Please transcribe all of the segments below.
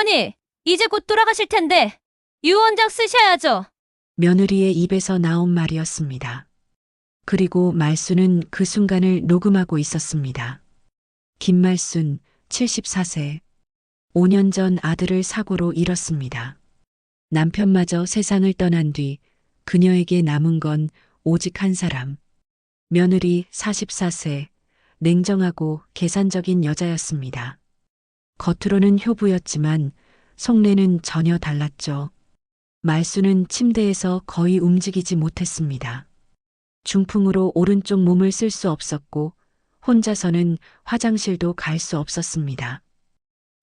어머니, 이제 곧 돌아가실 텐데 유언장 쓰셔야죠. 며느리의 입에서 나온 말이었습니다. 그리고 말순은 그 순간을 녹음하고 있었습니다. 김말순, 74세. 5년 전 아들을 사고로 잃었습니다. 남편마저 세상을 떠난 뒤 그녀에게 남은 건 오직 한 사람. 며느리 44세, 냉정하고 계산적인 여자였습니다. 겉으로는 효부였지만 속내는 전혀 달랐죠. 말수는 침대에서 거의 움직이지 못했습니다. 중풍으로 오른쪽 몸을 쓸 수 없었고 혼자서는 화장실도 갈 수 없었습니다.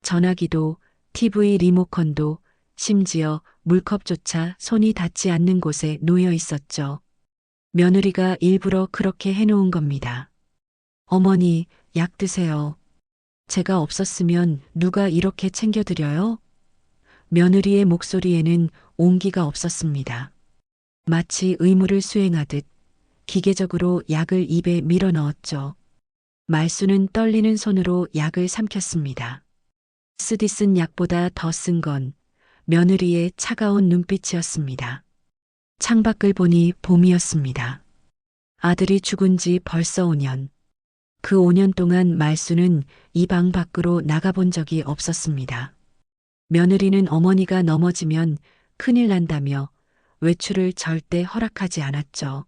전화기도 TV 리모컨도 심지어 물컵조차 손이 닿지 않는 곳에 놓여 있었죠. 며느리가 일부러 그렇게 해놓은 겁니다. 어머니, 약 드세요. 제가 없었으면 누가 이렇게 챙겨드려요? 며느리의 목소리에는 온기가 없었습니다. 마치 의무를 수행하듯 기계적으로 약을 입에 밀어 넣었죠. 말수는 떨리는 손으로 약을 삼켰습니다. 쓰디 쓴 약보다 더 쓴 건 며느리의 차가운 눈빛이었습니다. 창밖을 보니 봄이었습니다. 아들이 죽은 지 벌써 5년. 그 5년 동안 말수는 이 방 밖으로 나가본 적이 없었습니다. 며느리는 어머니가 넘어지면 큰일 난다며 외출을 절대 허락하지 않았죠.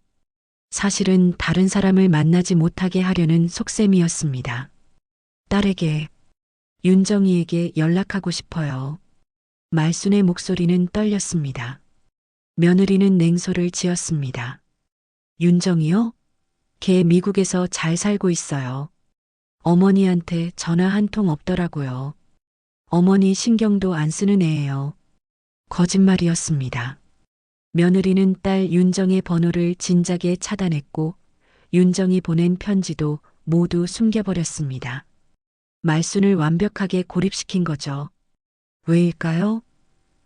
사실은 다른 사람을 만나지 못하게 하려는 속셈이었습니다. 딸에게, 윤정이에게 연락하고 싶어요. 말순의 목소리는 떨렸습니다. 며느리는 냉소를 지었습니다. 윤정이요? 걔 미국에서 잘 살고 있어요. 어머니한테 전화 한 통 없더라고요. 어머니 신경도 안 쓰는 애예요. 거짓말이었습니다. 며느리는 딸 윤정의 번호를 진작에 차단했고 윤정이 보낸 편지도 모두 숨겨버렸습니다. 말순을 완벽하게 고립시킨 거죠. 왜일까요?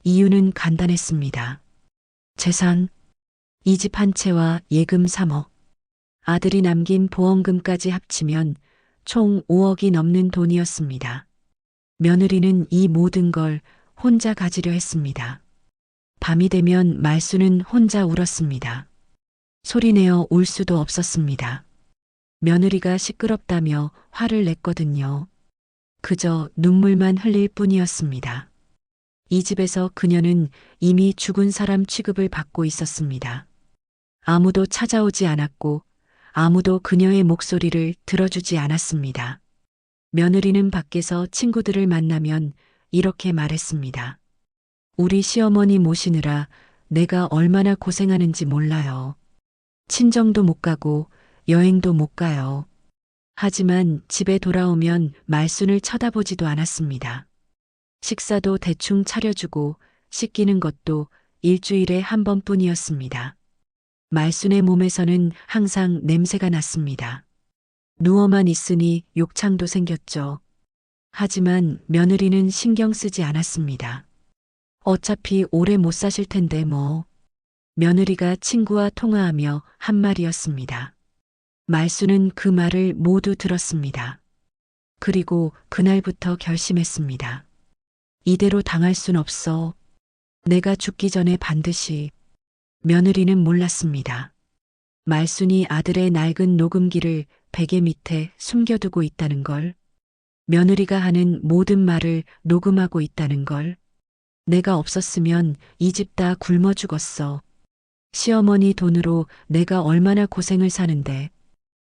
이유는 간단했습니다. 재산, 이 집 한 채와 예금 3억, 아들이 남긴 보험금까지 합치면 총 5억이 넘는 돈이었습니다. 며느리는 이 모든 걸 혼자 가지려 했습니다. 밤이 되면 말수는 혼자 울었습니다. 소리내어 울 수도 없었습니다. 며느리가 시끄럽다며 화를 냈거든요. 그저 눈물만 흘릴 뿐이었습니다. 이 집에서 그녀는 이미 죽은 사람 취급을 받고 있었습니다. 아무도 찾아오지 않았고 아무도 그녀의 목소리를 들어주지 않았습니다. 며느리는 밖에서 친구들을 만나면 이렇게 말했습니다. 우리 시어머니 모시느라 내가 얼마나 고생하는지 몰라요. 친정도 못 가고 여행도 못 가요. 하지만 집에 돌아오면 말순을 쳐다보지도 않았습니다. 식사도 대충 차려주고 씻기는 것도 일주일에 한 번뿐이었습니다. 말순의 몸에서는 항상 냄새가 났습니다. 누워만 있으니 욕창도 생겼죠. 하지만 며느리는 신경 쓰지 않았습니다. 어차피 오래 못 사실 텐데 뭐. 며느리가 친구와 통화하며 한 말이었습니다. 말수는 그 말을 모두 들었습니다. 그리고 그날부터 결심했습니다. 이대로 당할 순 없어. 내가 죽기 전에 반드시. 며느리는 몰랐습니다. 말순이 아들의 낡은 녹음기를 베개 밑에 숨겨두고 있다는 걸. 며느리가 하는 모든 말을 녹음하고 있다는 걸. 내가 없었으면 이 집 다 굶어 죽었어. 시어머니 돈으로 내가 얼마나 고생을 사는데.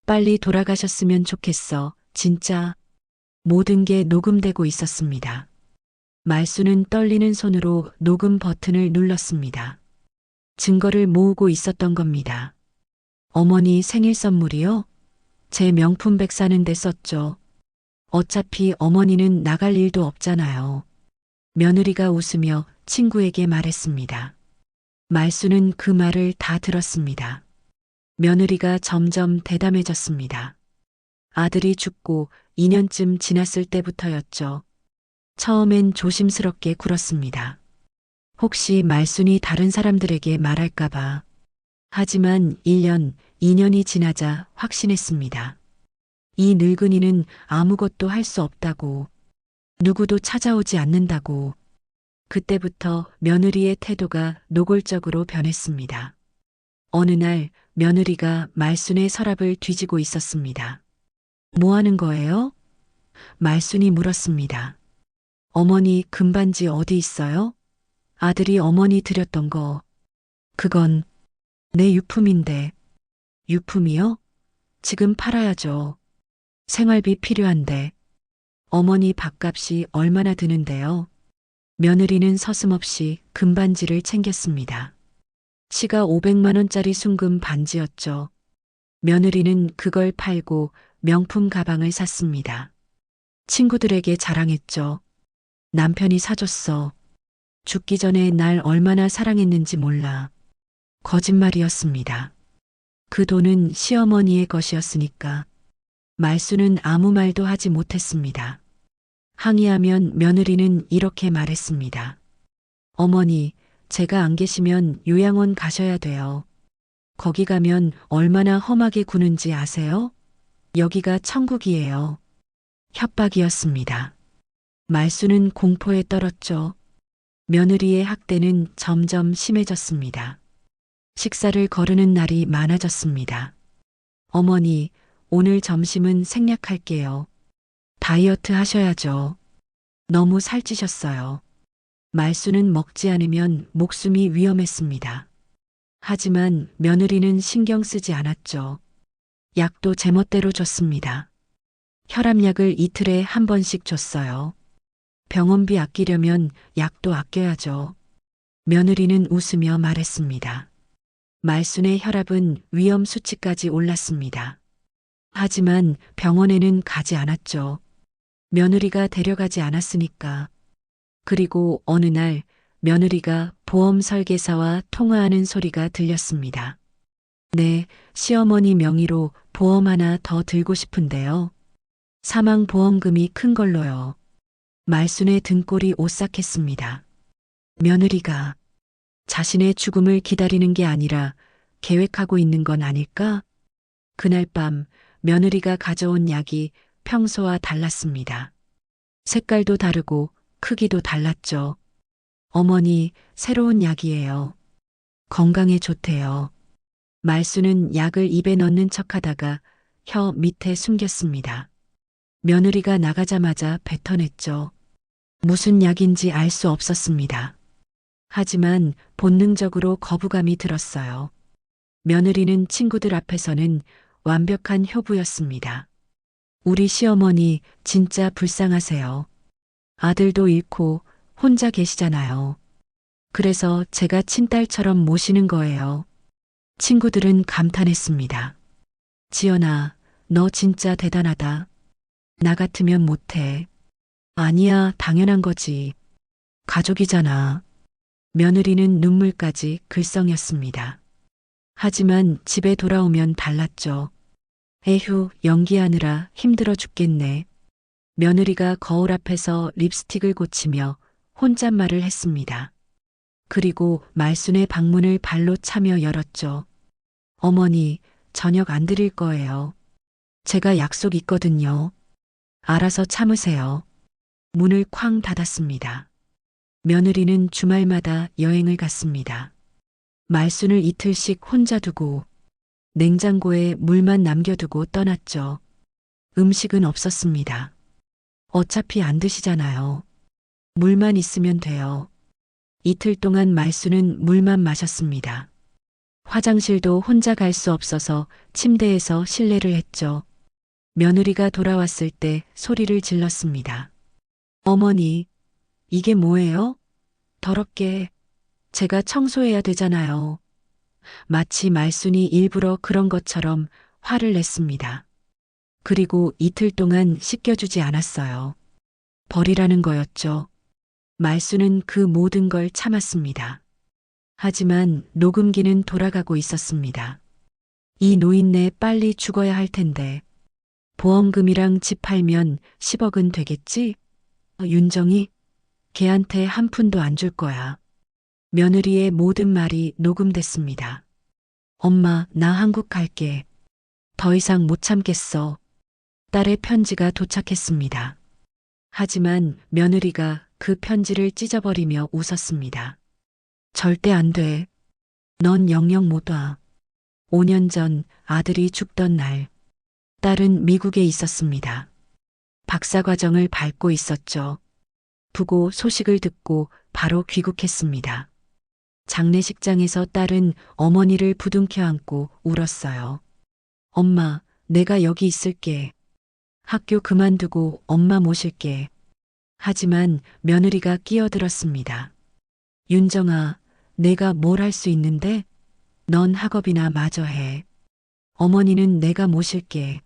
빨리 돌아가셨으면 좋겠어. 진짜. 모든 게 녹음되고 있었습니다. 말수는 떨리는 손으로 녹음 버튼을 눌렀습니다. 증거를 모으고 있었던 겁니다. 어머니 생일 선물이요? 제 명품백 사는데 썼죠. 어차피 어머니는 나갈 일도 없잖아요. 며느리가 웃으며 친구에게 말했습니다. 말수는 그 말을 다 들었습니다. 며느리가 점점 대담해졌습니다. 아들이 죽고 2년쯤 지났을 때부터였죠. 처음엔 조심스럽게 굴었습니다. 혹시 말순이 다른 사람들에게 말할까봐. 하지만 1년, 2년이 지나자 확신했습니다. 이 늙은이는 아무것도 할 수 없다고. 누구도 찾아오지 않는다고. 그때부터 며느리의 태도가 노골적으로 변했습니다. 어느 날 며느리가 말순의 서랍을 뒤지고 있었습니다. 뭐 하는 거예요? 말순이 물었습니다. 어머니 금반지 어디 있어요? 아들이 어머니 드렸던 거. 그건 내 유품인데. 유품이요? 지금 팔아야죠. 생활비 필요한데. 어머니 밥값이 얼마나 드는데요? 며느리는 서슴없이 금반지를 챙겼습니다. 시가 500만 원짜리 순금 반지였죠. 며느리는 그걸 팔고 명품 가방을 샀습니다. 친구들에게 자랑했죠. 남편이 사줬어. 죽기 전에 날 얼마나 사랑했는지 몰라. 거짓말이었습니다. 그 돈은 시어머니의 것이었으니까. 말수는 아무 말도 하지 못했습니다. 항의하면 며느리는 이렇게 말했습니다. 어머니, 제가 안 계시면 요양원 가셔야 돼요. 거기 가면 얼마나 험하게 구는지 아세요? 여기가 천국이에요. 협박이었습니다. 말수는 공포에 떨었죠. 며느리의 학대는 점점 심해졌습니다. 식사를 거르는 날이 많아졌습니다. 어머니, 오늘 점심은 생략할게요. 다이어트 하셔야죠. 너무 살찌셨어요. 말수는 먹지 않으면 목숨이 위험했습니다. 하지만 며느리는 신경 쓰지 않았죠. 약도 제멋대로 줬습니다. 혈압약을 이틀에 한 번씩 줬어요. 병원비 아끼려면 약도 아껴야죠. 며느리는 웃으며 말했습니다. 말순의 혈압은 위험 수치까지 올랐습니다. 하지만 병원에는 가지 않았죠. 며느리가 데려가지 않았으니까. 그리고 어느 날 며느리가 보험 설계사와 통화하는 소리가 들렸습니다. 네, 시어머니 명의로 보험 하나 더 들고 싶은데요. 사망보험금이 큰 걸로요. 말순의 등골이 오싹했습니다. 며느리가 자신의 죽음을 기다리는 게 아니라 계획하고 있는 건 아닐까? 그날 밤 며느리가 가져온 약이 평소와 달랐습니다. 색깔도 다르고 크기도 달랐죠. 어머니, 새로운 약이에요. 건강에 좋대요. 말수는 약을 입에 넣는 척하다가 혀 밑에 숨겼습니다. 며느리가 나가자마자 뱉어냈죠. 무슨 약인지 알 수 없었습니다. 하지만 본능적으로 거부감이 들었어요. 며느리는 친구들 앞에서는 완벽한 효부였습니다. 우리 시어머니 진짜 불쌍하세요. 아들도 잃고 혼자 계시잖아요. 그래서 제가 친딸처럼 모시는 거예요. 친구들은 감탄했습니다. 지연아, 너 진짜 대단하다. 나 같으면 못해. 아니야, 당연한 거지. 가족이잖아. 며느리는 눈물까지 글썽였습니다. 하지만 집에 돌아오면 달랐죠. 에휴, 연기하느라 힘들어 죽겠네. 며느리가 거울 앞에서 립스틱을 고치며 혼잣말을 했습니다. 그리고 말순의 방문을 발로 차며 열었죠. 어머니, 저녁 안 드릴 거예요. 제가 약속 있거든요. 알아서 참으세요. 문을 쾅 닫았습니다. 며느리는 주말마다 여행을 갔습니다. 말순을 이틀씩 혼자 두고 냉장고에 물만 남겨두고 떠났죠. 음식은 없었습니다. 어차피 안 드시잖아요. 물만 있으면 돼요. 이틀 동안 말순은 물만 마셨습니다. 화장실도 혼자 갈 수 없어서 침대에서 실례를 했죠. 며느리가 돌아왔을 때 소리를 질렀습니다. 어머니, 이게 뭐예요? 더럽게. 제가 청소해야 되잖아요. 마치 말순이 일부러 그런 것처럼 화를 냈습니다. 그리고 이틀 동안 씻겨주지 않았어요. 버리라는 거였죠. 말순은 그 모든 걸 참았습니다. 하지만 녹음기는 돌아가고 있었습니다. 이 노인네 빨리 죽어야 할 텐데. 보험금이랑 집 팔면 10억은 되겠지? 윤정이? 걔한테 한 푼도 안 줄 거야. 며느리의 모든 말이 녹음됐습니다. 엄마, 나 한국 갈게. 더 이상 못 참겠어. 딸의 편지가 도착했습니다. 하지만 며느리가 그 편지를 찢어버리며 웃었습니다. 절대 안 돼. 넌 영영 못 와. 5년 전 아들이 죽던 날, 딸은 미국에 있었습니다. 박사과정을 밟고 있었죠. 부고 소식을 듣고 바로 귀국했습니다. 장례식장에서 딸은 어머니를 부둥켜 안고 울었어요. 엄마, 내가 여기 있을게. 학교 그만두고 엄마 모실게. 하지만 며느리가 끼어들었습니다. 윤정아, 내가 뭘 할 수 있는데? 넌 학업이나 마저 해. 어머니는 내가 모실게.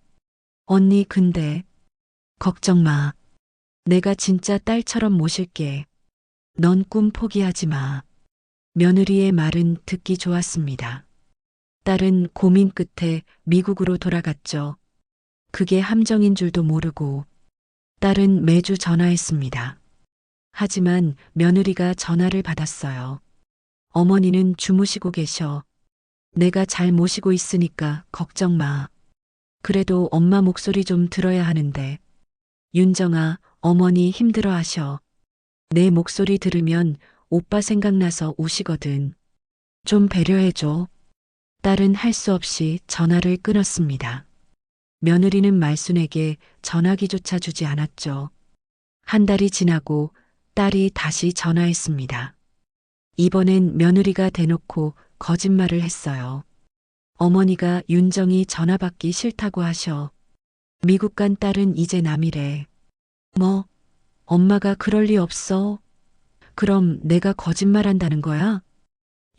언니, 근데 걱정 마. 내가 진짜 딸처럼 모실게. 넌 꿈 포기하지 마. 며느리의 말은 듣기 좋았습니다. 딸은 고민 끝에 미국으로 돌아갔죠. 그게 함정인 줄도 모르고 딸은 매주 전화했습니다. 하지만 며느리가 전화를 받았어요. 어머니는 주무시고 계셔. 내가 잘 모시고 있으니까 걱정 마. 그래도 엄마 목소리 좀 들어야 하는데. 윤정아, 어머니 힘들어 하셔. 내 목소리 들으면 오빠 생각나서 우시거든. 좀 배려해줘. 딸은 할 수 없이 전화를 끊었습니다. 며느리는 말순에게 전화기조차 주지 않았죠. 한 달이 지나고 딸이 다시 전화했습니다. 이번엔 며느리가 대놓고 거짓말을 했어요. 어머니가 윤정이 전화 받기 싫다고 하셔. 미국 간 딸은 이제 남이래. 뭐, 엄마가 그럴 리 없어. 그럼 내가 거짓말한다는 거야?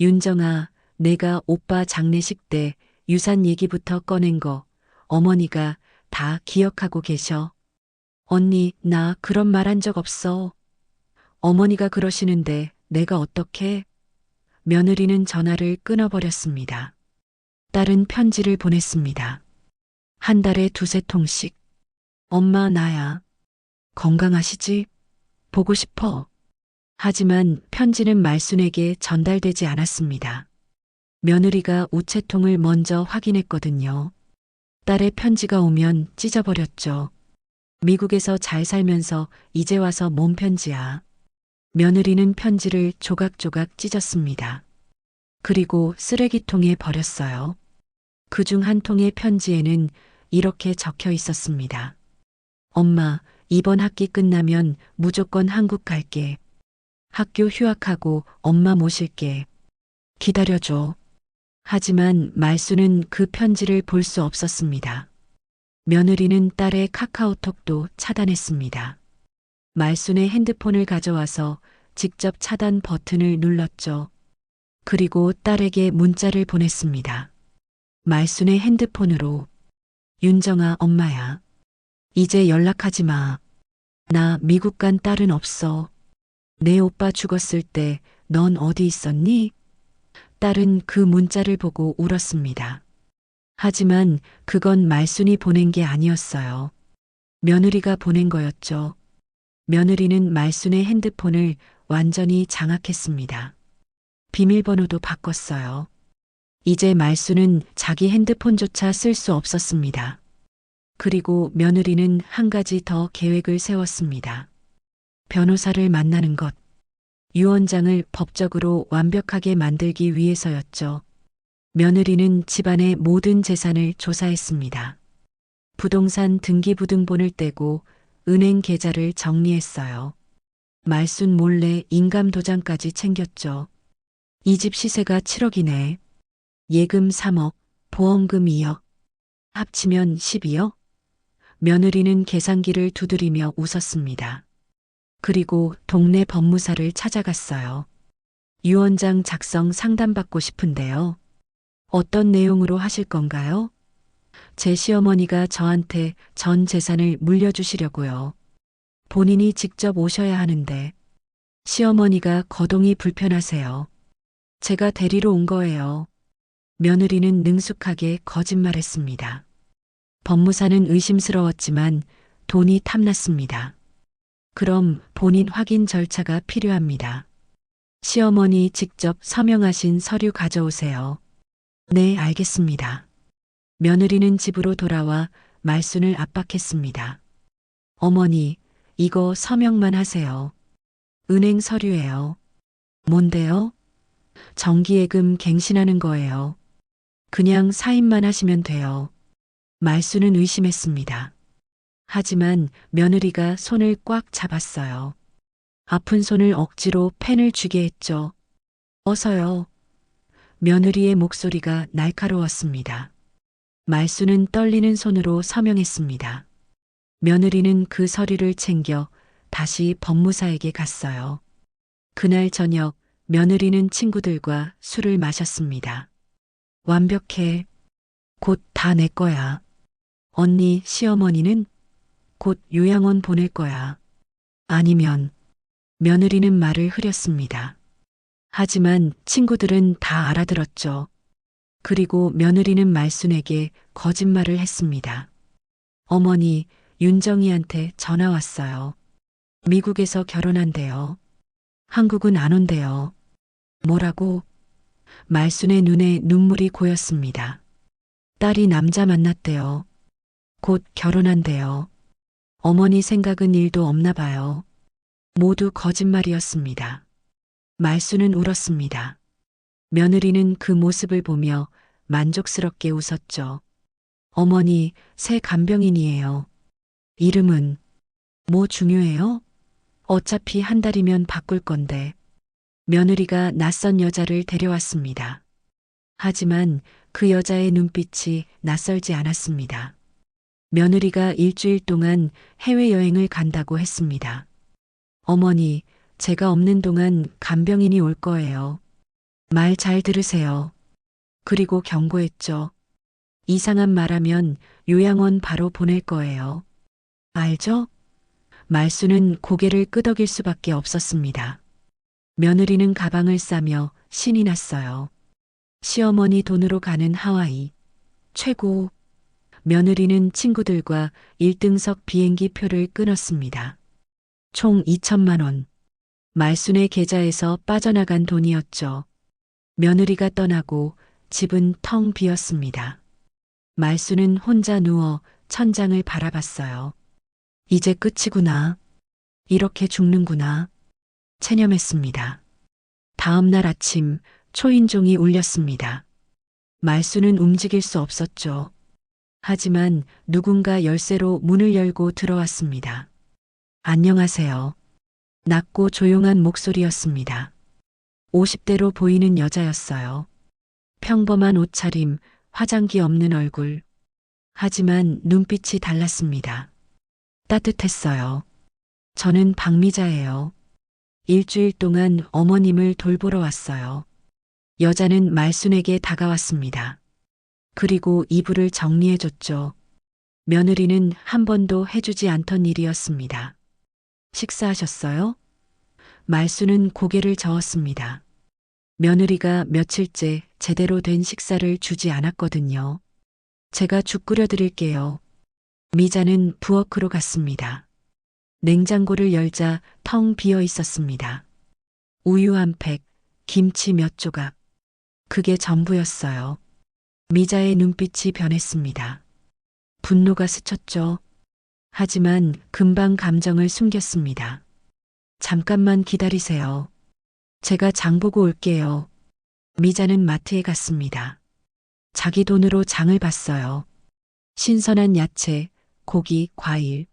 윤정아, 내가 오빠 장례식 때 유산 얘기부터 꺼낸 거 어머니가 다 기억하고 계셔. 언니, 나 그런 말 한 적 없어. 어머니가 그러시는데 내가 어떻게? 며느리는 전화를 끊어버렸습니다. 딸은 편지를 보냈습니다. 한 달에 2~3통씩. 엄마, 나야. 건강하시지? 보고 싶어. 하지만 편지는 말순에게 전달되지 않았습니다. 며느리가 우체통을 먼저 확인했거든요. 딸의 편지가 오면 찢어버렸죠. 미국에서 잘 살면서 이제 와서 뭔 편지야. 며느리는 편지를 조각조각 찢었습니다. 그리고 쓰레기통에 버렸어요. 그중 한 통의 편지에는 이렇게 적혀 있었습니다. 엄마, 이번 학기 끝나면 무조건 한국 갈게. 학교 휴학하고 엄마 모실게. 기다려줘. 하지만 말수는 그 편지를 볼 수 없었습니다. 며느리는 딸의 카카오톡도 차단했습니다. 말순의 핸드폰을 가져와서 직접 차단 버튼을 눌렀죠. 그리고 딸에게 문자를 보냈습니다. 말순의 핸드폰으로. 윤정아, 엄마야. 이제 연락하지 마. 나 미국 간 딸은 없어. 내 오빠 죽었을 때 넌 어디 있었니? 딸은 그 문자를 보고 울었습니다. 하지만 그건 말순이 보낸 게 아니었어요. 며느리가 보낸 거였죠. 며느리는 말순의 핸드폰을 완전히 장악했습니다. 비밀번호도 바꿨어요. 이제 말순은 자기 핸드폰조차 쓸 수 없었습니다. 그리고 며느리는 한 가지 더 계획을 세웠습니다. 변호사를 만나는 것. 유언장을 법적으로 완벽하게 만들기 위해서였죠. 며느리는 집안의 모든 재산을 조사했습니다. 부동산 등기부등본을 떼고 은행 계좌를 정리했어요. 말순 몰래 인감도장까지 챙겼죠. 이 집 시세가 7억이네. 예금 3억, 보험금 2억. 합치면 12억? 며느리는 계산기를 두드리며 웃었습니다. 그리고 동네 법무사를 찾아갔어요. 유언장 작성 상담받고 싶은데요. 어떤 내용으로 하실 건가요? 제 시어머니가 저한테 전 재산을 물려주시려고요. 본인이 직접 오셔야 하는데 시어머니가 거동이 불편하세요. 제가 데리러 온 거예요. 며느리는 능숙하게 거짓말했습니다. 법무사는 의심스러웠지만 돈이 탐났습니다. 그럼 본인 확인 절차가 필요합니다. 시어머니 직접 서명하신 서류 가져오세요. 네, 알겠습니다. 며느리는 집으로 돌아와 말순을 압박했습니다. 어머니, 이거 서명만 하세요. 은행 서류예요. 뭔데요? 정기예금 갱신하는 거예요. 그냥 사인만 하시면 돼요. 말수는 의심했습니다. 하지만 며느리가 손을 꽉 잡았어요. 아픈 손을 억지로 펜을 쥐게 했죠. 어서요. 며느리의 목소리가 날카로웠습니다. 말수는 떨리는 손으로 서명했습니다. 며느리는 그 서류를 챙겨 다시 법무사에게 갔어요. 그날 저녁 며느리는 친구들과 술을 마셨습니다. 완벽해. 곧 다 내 거야. 언니, 시어머니는 곧 요양원 보낼 거야. 아니면 며느리는 말을 흐렸습니다. 하지만 친구들은 다 알아들었죠. 그리고 며느리는 말순에게 거짓말을 했습니다. 어머니, 윤정이한테 전화 왔어요. 미국에서 결혼한대요. 한국은 안 온대요. 뭐라고? 말순의 눈에 눈물이 고였습니다. 딸이 남자 만났대요. 곧 결혼한대요. 어머니 생각은 일도 없나 봐요. 모두 거짓말이었습니다. 말수는 울었습니다. 며느리는 그 모습을 보며 만족스럽게 웃었죠. 어머니, 새 간병인이에요. 이름은 뭐 중요해요? 어차피 한 달이면 바꿀 건데. 며느리가 낯선 여자를 데려왔습니다. 하지만 그 여자의 눈빛이 낯설지 않았습니다. 며느리가 일주일 동안 해외여행을 간다고 했습니다. 어머니, 제가 없는 동안 간병인이 올 거예요. 말 잘 들으세요. 그리고 경고했죠. 이상한 말하면 요양원 바로 보낼 거예요. 알죠? 말수는 고개를 끄덕일 수밖에 없었습니다. 며느리는 가방을 싸며 신이 났어요. 시어머니 돈으로 가는 하와이. 최고. 며느리는 친구들과 1등석 비행기 표를 끊었습니다. 총 2천만 원. 말순의 계좌에서 빠져나간 돈이었죠. 며느리가 떠나고 집은 텅 비었습니다. 말순은 혼자 누워 천장을 바라봤어요. 이제 끝이구나. 이렇게 죽는구나. 체념했습니다. 다음 날 아침 초인종이 울렸습니다. 말순은 움직일 수 없었죠. 하지만 누군가 열쇠로 문을 열고 들어왔습니다. 안녕하세요. 낮고 조용한 목소리였습니다. 50대로 보이는 여자였어요. 평범한 옷차림, 화장기 없는 얼굴. 하지만 눈빛이 달랐습니다. 따뜻했어요. 저는 박미자예요. 일주일 동안 어머님을 돌보러 왔어요. 여자는 말순에게 다가왔습니다. 그리고 이불을 정리해줬죠. 며느리는 한 번도 해주지 않던 일이었습니다. 식사하셨어요? 말순은 고개를 저었습니다. 며느리가 며칠째 제대로 된 식사를 주지 않았거든요. 제가 죽 끓여드릴게요. 미자는 부엌으로 갔습니다. 냉장고를 열자 텅 비어 있었습니다. 우유 한 팩, 김치 몇 조각. 그게 전부였어요. 미자의 눈빛이 변했습니다. 분노가 스쳤죠. 하지만 금방 감정을 숨겼습니다. 잠깐만 기다리세요. 제가 장 보고 올게요. 미자는 마트에 갔습니다. 자기 돈으로 장을 봤어요. 신선한 야채, 고기, 과일.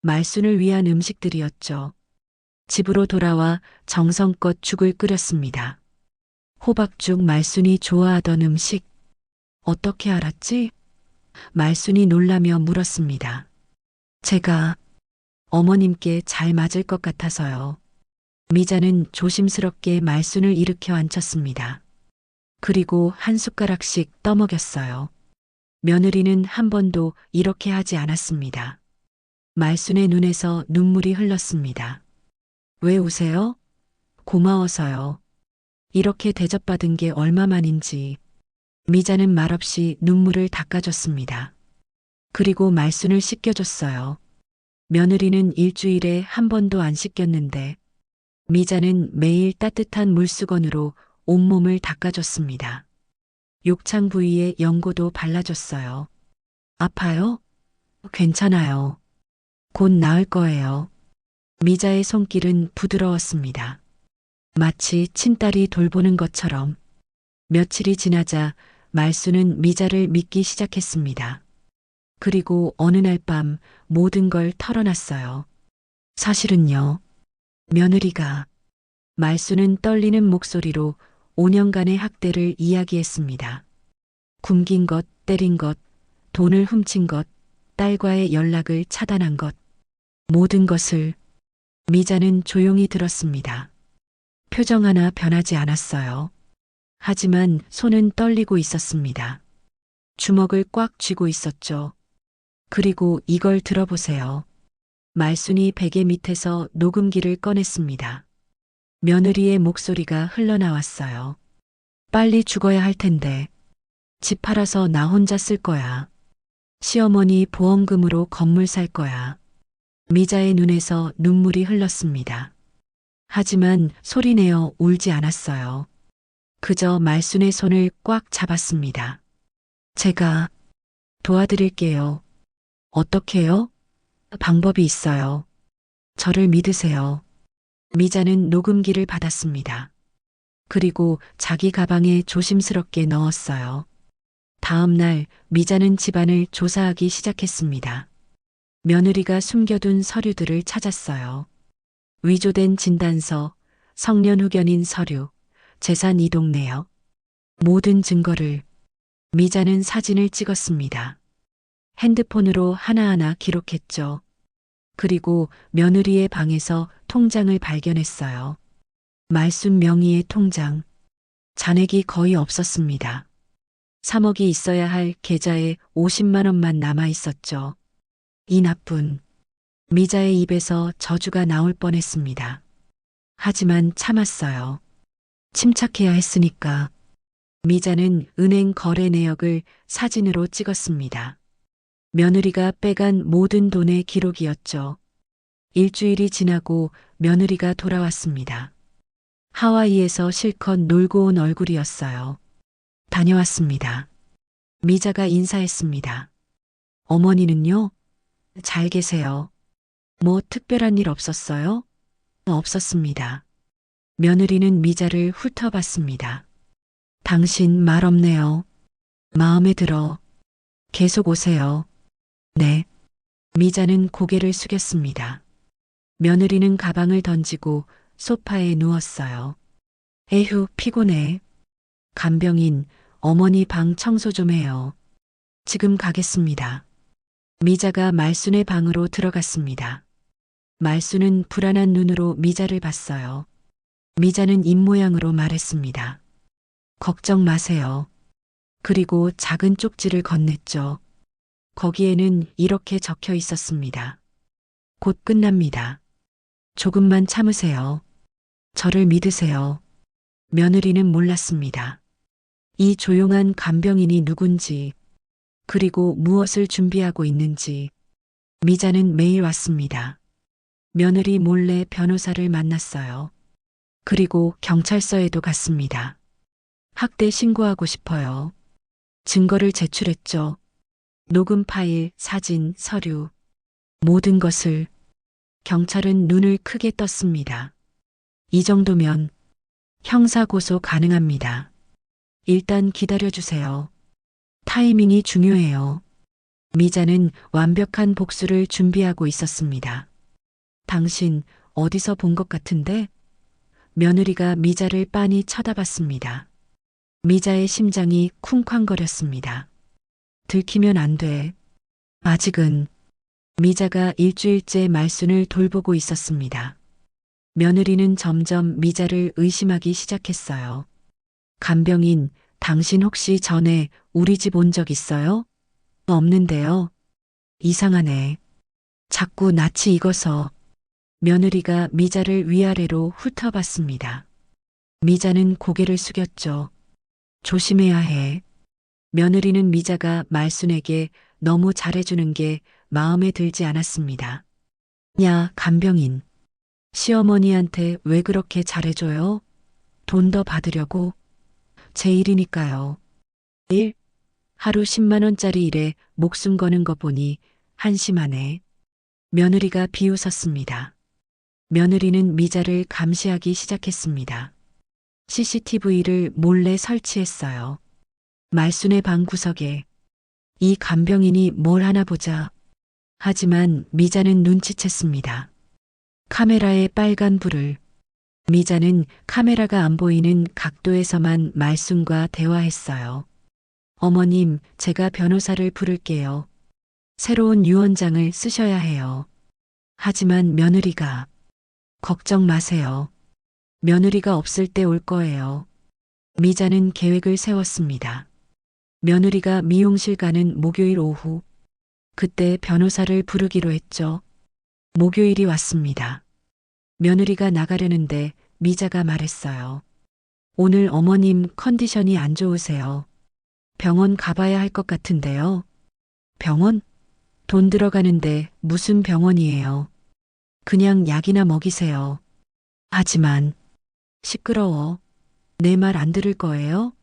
말순을 위한 음식들이었죠. 집으로 돌아와 정성껏 죽을 끓였습니다. 호박죽 말순이 좋아하던 음식. 어떻게 알았지? 말순이 놀라며 물었습니다. 제가 어머님께 잘 맞을 것 같아서요. 미자는 조심스럽게 말순을 일으켜 앉혔습니다. 그리고 한 숟가락씩 떠먹였어요. 며느리는 한 번도 이렇게 하지 않았습니다. 말순의 눈에서 눈물이 흘렀습니다. 왜 우세요? 고마워서요. 이렇게 대접받은 게 얼마만인지. 미자는 말없이 눈물을 닦아줬습니다. 그리고 말순을 씻겨줬어요. 며느리는 일주일에 한 번도 안 씻겼는데 미자는 매일 따뜻한 물수건으로 온몸을 닦아줬습니다. 욕창 부위에 연고도 발라줬어요. 아파요? 괜찮아요. 곧 나을 거예요. 미자의 손길은 부드러웠습니다. 마치 친딸이 돌보는 것처럼. 며칠이 지나자 말수는 미자를 믿기 시작했습니다. 그리고 어느 날 밤 모든 걸 털어놨어요. 사실은요, 며느리가. 말수는 떨리는 목소리로 5년간의 학대를 이야기했습니다. 굶긴 것, 때린 것, 돈을 훔친 것, 딸과의 연락을 차단한 것, 모든 것을. 미자는 조용히 들었습니다. 표정 하나 변하지 않았어요. 하지만 손은 떨리고 있었습니다. 주먹을 꽉 쥐고 있었죠. 그리고 이걸 들어보세요. 말순이 베개 밑에서 녹음기를 꺼냈습니다. 며느리의 목소리가 흘러나왔어요. 빨리 죽어야 할 텐데. 집 팔아서 나 혼자 쓸 거야. 시어머니 보험금으로 건물 살 거야. 미자의 눈에서 눈물이 흘렀습니다. 하지만 소리내어 울지 않았어요. 그저 말순의 손을 꽉 잡았습니다. 제가 도와드릴게요. 어떻게요? 방법이 있어요. 저를 믿으세요. 미자는 녹음기를 받았습니다. 그리고 자기 가방에 조심스럽게 넣었어요. 다음 날 미자는 집안을 조사하기 시작했습니다. 며느리가 숨겨둔 서류들을 찾았어요. 위조된 진단서, 성년 후견인 서류, 재산 이동 내역, 모든 증거를. 미자는 사진을 찍었습니다. 핸드폰으로 하나하나 기록했죠. 그리고 며느리의 방에서 통장을 발견했어요. 말순 명의의 통장. 잔액이 거의 없었습니다. 3억이 있어야 할 계좌에 50만 원만 남아 있었죠. 이 나쁜. 미자의 입에서 저주가 나올 뻔했습니다. 하지만 참았어요. 침착해야 했으니까. 미자는 은행 거래 내역을 사진으로 찍었습니다. 며느리가 빼간 모든 돈의 기록이었죠. 일주일이 지나고 며느리가 돌아왔습니다. 하와이에서 실컷 놀고 온 얼굴이었어요. 다녀왔습니다. 미자가 인사했습니다. 어머니는요? 잘 계세요. 뭐 특별한 일 없었어요? 없었습니다. 며느리는 미자를 훑어봤습니다. 당신 말 없네요. 마음에 들어. 계속 오세요. 네. 미자는 고개를 숙였습니다. 며느리는 가방을 던지고 소파에 누웠어요. 에휴, 피곤해. 간병인, 어머니 방 청소 좀 해요. 지금 가겠습니다. 미자가 말순의 방으로 들어갔습니다. 말순은 불안한 눈으로 미자를 봤어요. 미자는 입모양으로 말했습니다. 걱정 마세요. 그리고 작은 쪽지를 건넸죠. 거기에는 이렇게 적혀 있었습니다. 곧 끝납니다. 조금만 참으세요. 저를 믿으세요. 며느리는 몰랐습니다. 이 조용한 간병인이 누군지, 그리고 무엇을 준비하고 있는지. 미자는 매일 왔습니다. 며느리 몰래 변호사를 만났어요. 그리고 경찰서에도 갔습니다. 학대 신고하고 싶어요. 증거를 제출했죠. 녹음 파일, 사진, 서류, 모든 것을. 경찰은 눈을 크게 떴습니다. 이 정도면 형사고소 가능합니다. 일단 기다려주세요. 타이밍이 중요해요. 미자는 완벽한 복수를 준비하고 있었습니다. 당신 어디서 본 것 같은데? 며느리가 미자를 빤히 쳐다봤습니다. 미자의 심장이 쿵쾅거렸습니다. 들키면 안 돼. 아직은. 미자가 일주일째 말순을 돌보고 있었습니다. 며느리는 점점 미자를 의심하기 시작했어요. 간병인, 당신 혹시 전에 우리 집 온 적 있어요? 없는데요. 이상하네. 자꾸 낯이 익어서. 며느리가 미자를 위아래로 훑어봤습니다. 미자는 고개를 숙였죠. 조심해야 해. 며느리는 미자가 말순에게 너무 잘해주는 게 마음에 들지 않았습니다. 야, 간병인. 시어머니한테 왜 그렇게 잘해줘요? 돈 더 받으려고? 제 일이니까요. 일? 하루 10만 원짜리 일에 목숨 거는 거 보니 한심하네. 며느리가 비웃었습니다. 며느리는 미자를 감시하기 시작했습니다. CCTV를 몰래 설치했어요. 말순의 방 구석에 이 간병인이 뭘 하나 보자. 하지만 미자는 눈치챘습니다. 카메라의 빨간 불을. 미자는 카메라가 안 보이는 각도에서만 말순과 대화했어요. 어머님, 제가 변호사를 부를게요. 새로운 유언장을 쓰셔야 해요. 하지만 며느리가 걱정 마세요. 며느리가 없을 때 올 거예요. 미자는 계획을 세웠습니다. 며느리가 미용실 가는 목요일 오후. 그때 변호사를 부르기로 했죠. 목요일이 왔습니다. 며느리가 나가려는데 미자가 말했어요. 오늘 어머님 컨디션이 안 좋으세요. 병원 가봐야 할 것 같은데요. 병원? 돈 들어가는데 무슨 병원이에요. 그냥 약이나 먹이세요. 하지만 시끄러워. 내 말 안 들을 거예요?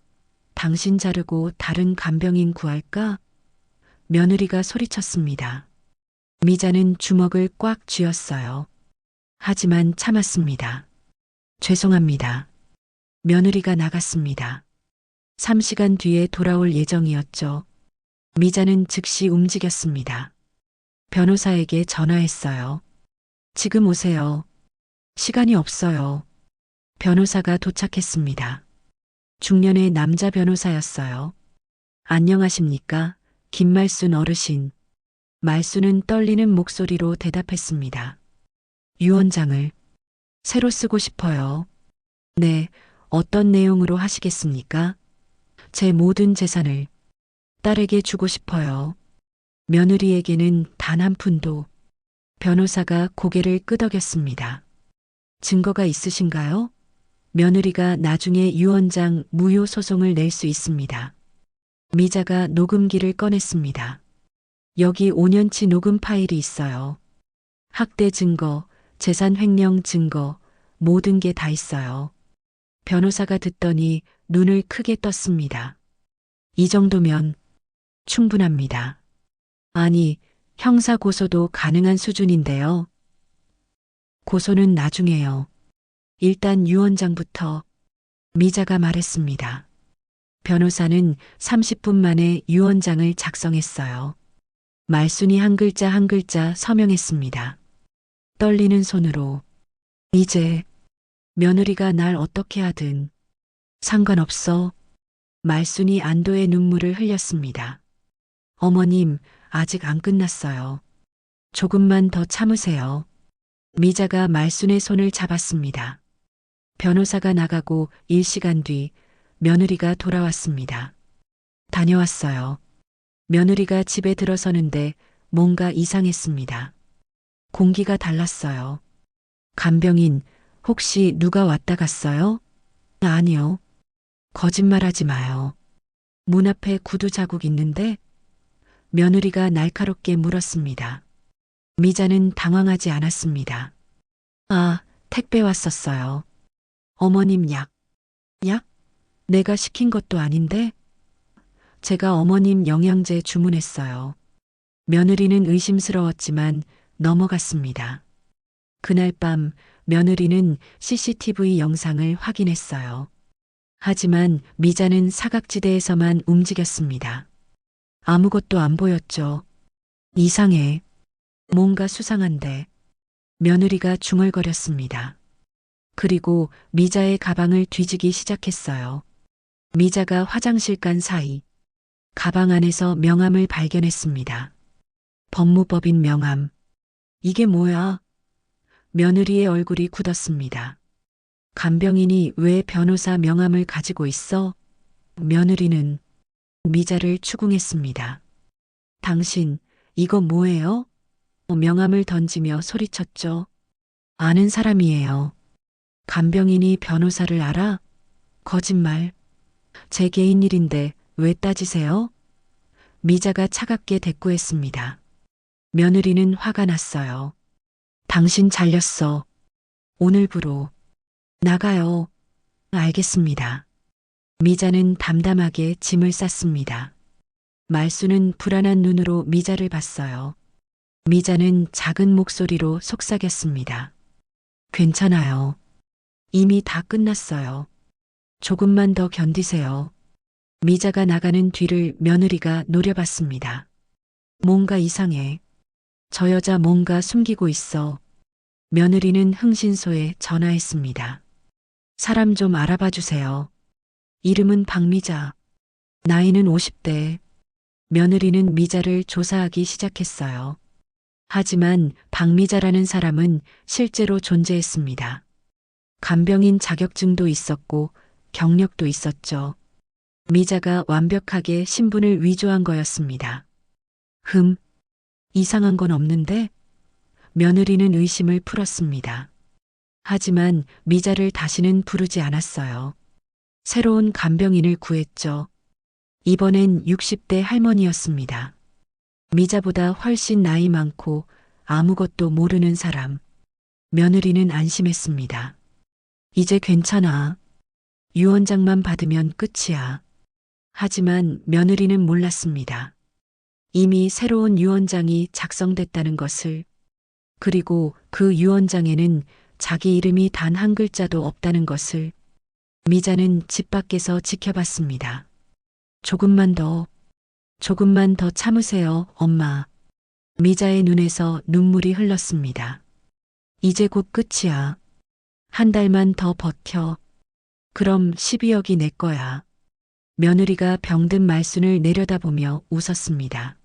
당신 자르고 다른 간병인 구할까? 며느리가 소리쳤습니다. 미자는 주먹을 꽉 쥐었어요. 하지만 참았습니다. 죄송합니다. 며느리가 나갔습니다. 3시간 뒤에 돌아올 예정이었죠. 미자는 즉시 움직였습니다. 변호사에게 전화했어요. 지금 오세요. 시간이 없어요. 변호사가 도착했습니다. 중년의 남자 변호사였어요. 안녕하십니까? 김말순 어르신. 말순은 떨리는 목소리로 대답했습니다. 유언장을 새로 쓰고 싶어요. 네, 어떤 내용으로 하시겠습니까? 제 모든 재산을 딸에게 주고 싶어요. 며느리에게는 단 한 푼도. 변호사가 고개를 끄덕였습니다. 증거가 있으신가요? 며느리가 나중에 유언장 무효 소송을 낼 수 있습니다. 미자가 녹음기를 꺼냈습니다. 여기 5년치 녹음 파일이 있어요. 학대 증거, 재산 횡령 증거, 모든 게 다 있어요. 변호사가 듣더니 눈을 크게 떴습니다. 이 정도면 충분합니다. 아니, 형사 고소도 가능한 수준인데요. 고소는 나중에요. 일단 유언장부터. 미자가 말했습니다. 변호사는 30분 만에 유언장을 작성했어요. 말순이 한 글자 한 글자 서명했습니다. 떨리는 손으로. 이제 며느리가 날 어떻게 하든 상관없어. 말순이 안도의 눈물을 흘렸습니다. 어머님, 아직 안 끝났어요. 조금만 더 참으세요. 미자가 말순의 손을 잡았습니다. 변호사가 나가고 1시간 뒤 며느리가 돌아왔습니다. 다녀왔어요. 며느리가 집에 들어서는데 뭔가 이상했습니다. 공기가 달랐어요. 간병인, 혹시 누가 왔다 갔어요? 아니요. 거짓말하지 마요. 문 앞에 구두 자국 있는데? 며느리가 날카롭게 물었습니다. 미자는 당황하지 않았습니다. 아, 택배 왔었어요. 어머님 약. 약? 내가 시킨 것도 아닌데? 제가 어머님 영양제 주문했어요. 며느리는 의심스러웠지만 넘어갔습니다. 그날 밤 며느리는 CCTV 영상을 확인했어요. 하지만 미자는 사각지대에서만 움직였습니다. 아무것도 안 보였죠. 이상해. 뭔가 수상한데. 며느리가 중얼거렸습니다. 그리고 미자의 가방을 뒤지기 시작했어요. 미자가 화장실 간 사이 가방 안에서 명함을 발견했습니다. 법무법인 명함. 이게 뭐야? 며느리의 얼굴이 굳었습니다. 간병인이 왜 변호사 명함을 가지고 있어? 며느리는 미자를 추궁했습니다. 당신, 이거 뭐예요? 명함을 던지며 소리쳤죠. 아는 사람이에요. 간병인이 변호사를 알아? 거짓말. 제 개인 일인데 왜 따지세요? 미자가 차갑게 대꾸했습니다. 며느리는 화가 났어요. 당신 잘렸어. 오늘부로 나가요. 알겠습니다. 미자는 담담하게 짐을 쌌습니다. 말순은 불안한 눈으로 미자를 봤어요. 미자는 작은 목소리로 속삭였습니다. 괜찮아요. 이미 다 끝났어요. 조금만 더 견디세요. 미자가 나가는 뒤를 며느리가 노려봤습니다. 뭔가 이상해. 저 여자 뭔가 숨기고 있어. 며느리는 흥신소에 전화했습니다. 사람 좀 알아봐 주세요. 이름은 박미자. 나이는 50대. 며느리는 미자를 조사하기 시작했어요. 하지만 박미자라는 사람은 실제로 존재했습니다. 간병인 자격증도 있었고 경력도 있었죠. 미자가 완벽하게 신분을 위조한 거였습니다. 이상한 건 없는데? 며느리는 의심을 풀었습니다. 하지만 미자를 다시는 부르지 않았어요. 새로운 간병인을 구했죠. 이번엔 60대 할머니였습니다. 미자보다 훨씬 나이 많고 아무것도 모르는 사람. 며느리는 안심했습니다. 이제 괜찮아. 유언장만 받으면 끝이야. 하지만 며느리는 몰랐습니다. 이미 새로운 유언장이 작성됐다는 것을, 그리고 그 유언장에는 자기 이름이 단 한 글자도 없다는 것을. 미자는 집 밖에서 지켜봤습니다. 조금만 더 참으세요, 엄마. 미자의 눈에서 눈물이 흘렀습니다. 이제 곧 끝이야. 한 달만 더 버텨. 그럼 12억이 내 거야. 며느리가 병든 말순을 내려다보며 웃었습니다.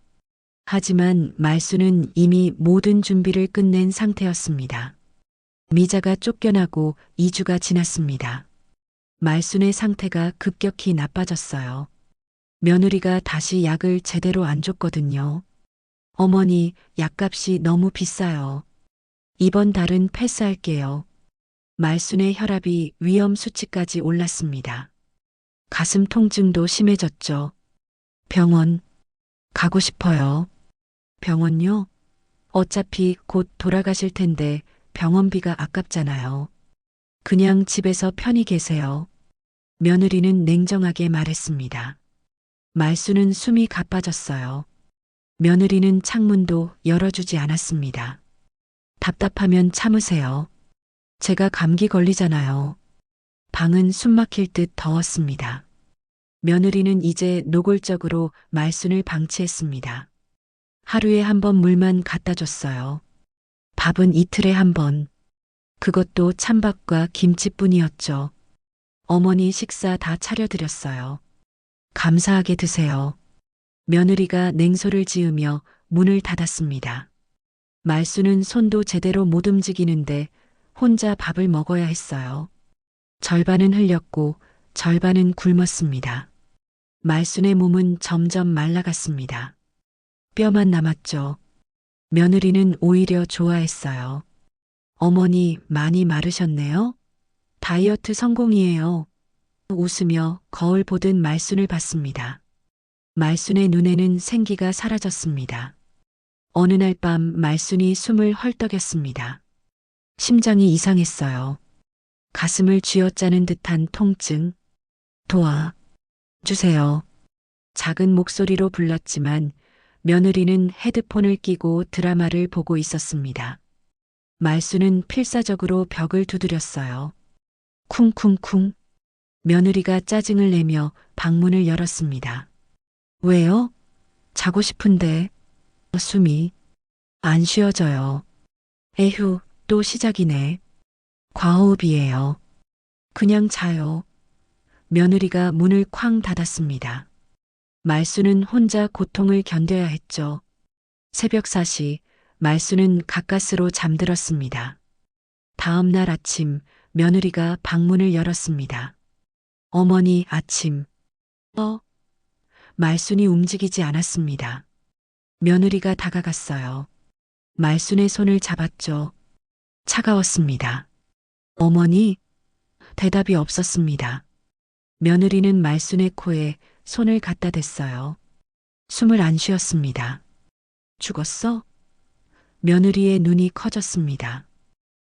하지만 말순은 이미 모든 준비를 끝낸 상태였습니다. 미자가 쫓겨나고 2주가 지났습니다. 말순의 상태가 급격히 나빠졌어요. 며느리가 다시 약을 제대로 안 줬거든요. 어머니, 약값이 너무 비싸요. 이번 달은 패스할게요. 말순의 혈압이 위험 수치까지 올랐습니다. 가슴 통증도 심해졌죠. 병원 가고 싶어요. 병원요? 어차피 곧 돌아가실 텐데 병원비가 아깝잖아요. 그냥 집에서 편히 계세요. 며느리는 냉정하게 말했습니다. 말수는 숨이 가빠졌어요. 며느리는 창문도 열어주지 않았습니다. 답답하면 참으세요. 제가 감기 걸리잖아요. 방은 숨막힐 듯 더웠습니다. 며느리는 이제 노골적으로 말순을 방치했습니다. 하루에 한 번 물만 갖다 줬어요. 밥은 이틀에 한 번. 그것도 찬밥과 김치뿐이었죠. 어머니 식사 다 차려드렸어요. 감사하게 드세요. 며느리가 냉소를 지으며 문을 닫았습니다. 말수는 손도 제대로 못 움직이는데 혼자 밥을 먹어야 했어요. 절반은 흘렸고 절반은 굶었습니다. 말순의 몸은 점점 말라갔습니다. 뼈만 남았죠. 며느리는 오히려 좋아했어요. 어머니 많이 마르셨네요. 다이어트 성공이에요. 웃으며 거울 보듯 말순을 봤습니다. 말순의 눈에는 생기가 사라졌습니다. 어느 날 밤 말순이 숨을 헐떡였습니다. 심장이 이상했어요. 가슴을 쥐어짜는 듯한 통증. 주세요. 작은 목소리로 불렀지만 며느리는 헤드폰을 끼고 드라마를 보고 있었습니다. 말수는 필사적으로 벽을 두드렸어요. 쿵쿵쿵. 며느리가 짜증을 내며 방문을 열었습니다. 왜요? 자고 싶은데. 숨이 안 쉬어져요. 에휴, 또 시작이네. 과호흡이에요. 그냥 자요. 며느리가 문을 쾅 닫았습니다. 말수는 혼자 고통을 견뎌야 했죠. 새벽 4시, 말수는 가까스로 잠들었습니다. 다음 날 아침, 며느리가 방문을 열었습니다. 어머니, 아침. 말순이 움직이지 않았습니다. 며느리가 다가갔어요. 말순의 손을 잡았죠. 차가웠습니다. 어머니, 대답이 없었습니다. 며느리는 말순의 코에 손을 갖다 댔어요. 숨을 안 쉬었습니다. 죽었어? 며느리의 눈이 커졌습니다.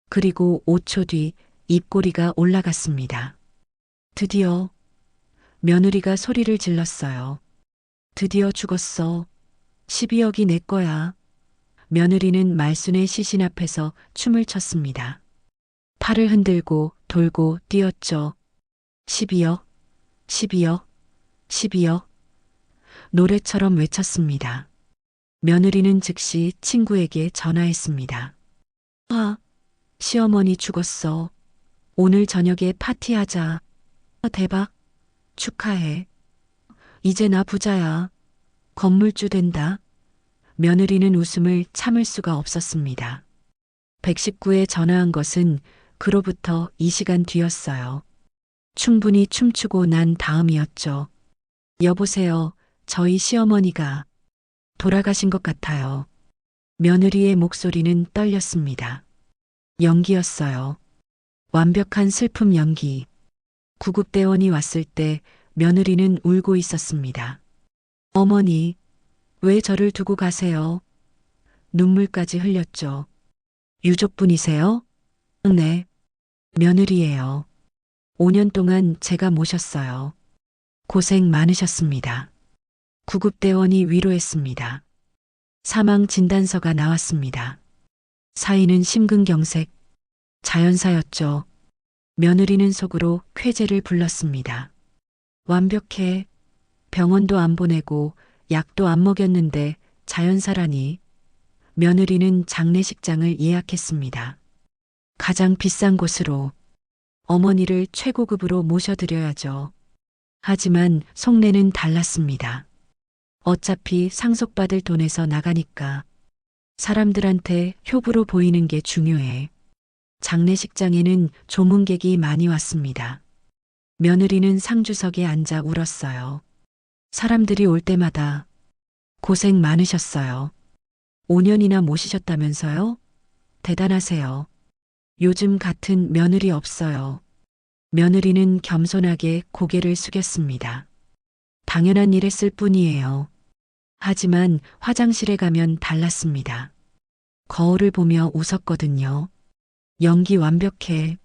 그리고 5초 뒤 입꼬리가 올라갔습니다. 드디어. 며느리가 소리를 질렀어요. 드디어 죽었어. 12억이 내 거야. 며느리는 말순의 시신 앞에서 춤을 췄습니다. 팔을 흔들고 돌고 뛰었죠. 12억, 12억, 12억. 노래처럼 외쳤습니다. 며느리는 즉시 친구에게 전화했습니다. 아, 시어머니 죽었어. 오늘 저녁에 파티하자. 대박. 축하해. 이제 나 부자야. 건물주 된다. 며느리는 웃음을 참을 수가 없었습니다. 119에 전화한 것은 그로부터 2시간 뒤였어요. 충분히 춤추고 난 다음이었죠. 여보세요. 저희 시어머니가 돌아가신 것 같아요. 며느리의 목소리는 떨렸습니다. 연기였어요. 완벽한 슬픔 연기. 구급대원이 왔을 때 며느리는 울고 있었습니다. 어머니, 왜 저를 두고 가세요? 눈물까지 흘렸죠. 유족분이세요? 네. 며느리예요. 5년 동안 제가 모셨어요. 고생 많으셨습니다. 구급대원이 위로했습니다. 사망 진단서가 나왔습니다. 사인은 심근경색, 자연사였죠. 며느리는 속으로 쾌재를 불렀습니다. 완벽해. 병원도 안 보내고 약도 안 먹였는데 자연사라니. 며느리는 장례식장을 예약했습니다. 가장 비싼 곳으로. 어머니를 최고급으로 모셔드려야죠. 하지만 속내는 달랐습니다. 어차피 상속받을 돈에서 나가니까 사람들한테 효부로 보이는 게 중요해. 장례식장에는 조문객이 많이 왔습니다. 며느리는 상주석에 앉아 울었어요. 사람들이 올 때마다 고생 많으셨어요. 5년이나 모시셨다면서요? 대단하세요. 요즘 같은 며느리 없어요. 며느리는 겸손하게 고개를 숙였습니다. 당연한 일 했을 뿐이에요. 하지만 화장실에 가면 달랐습니다. 거울을 보며 웃었거든요. 연기 완벽해.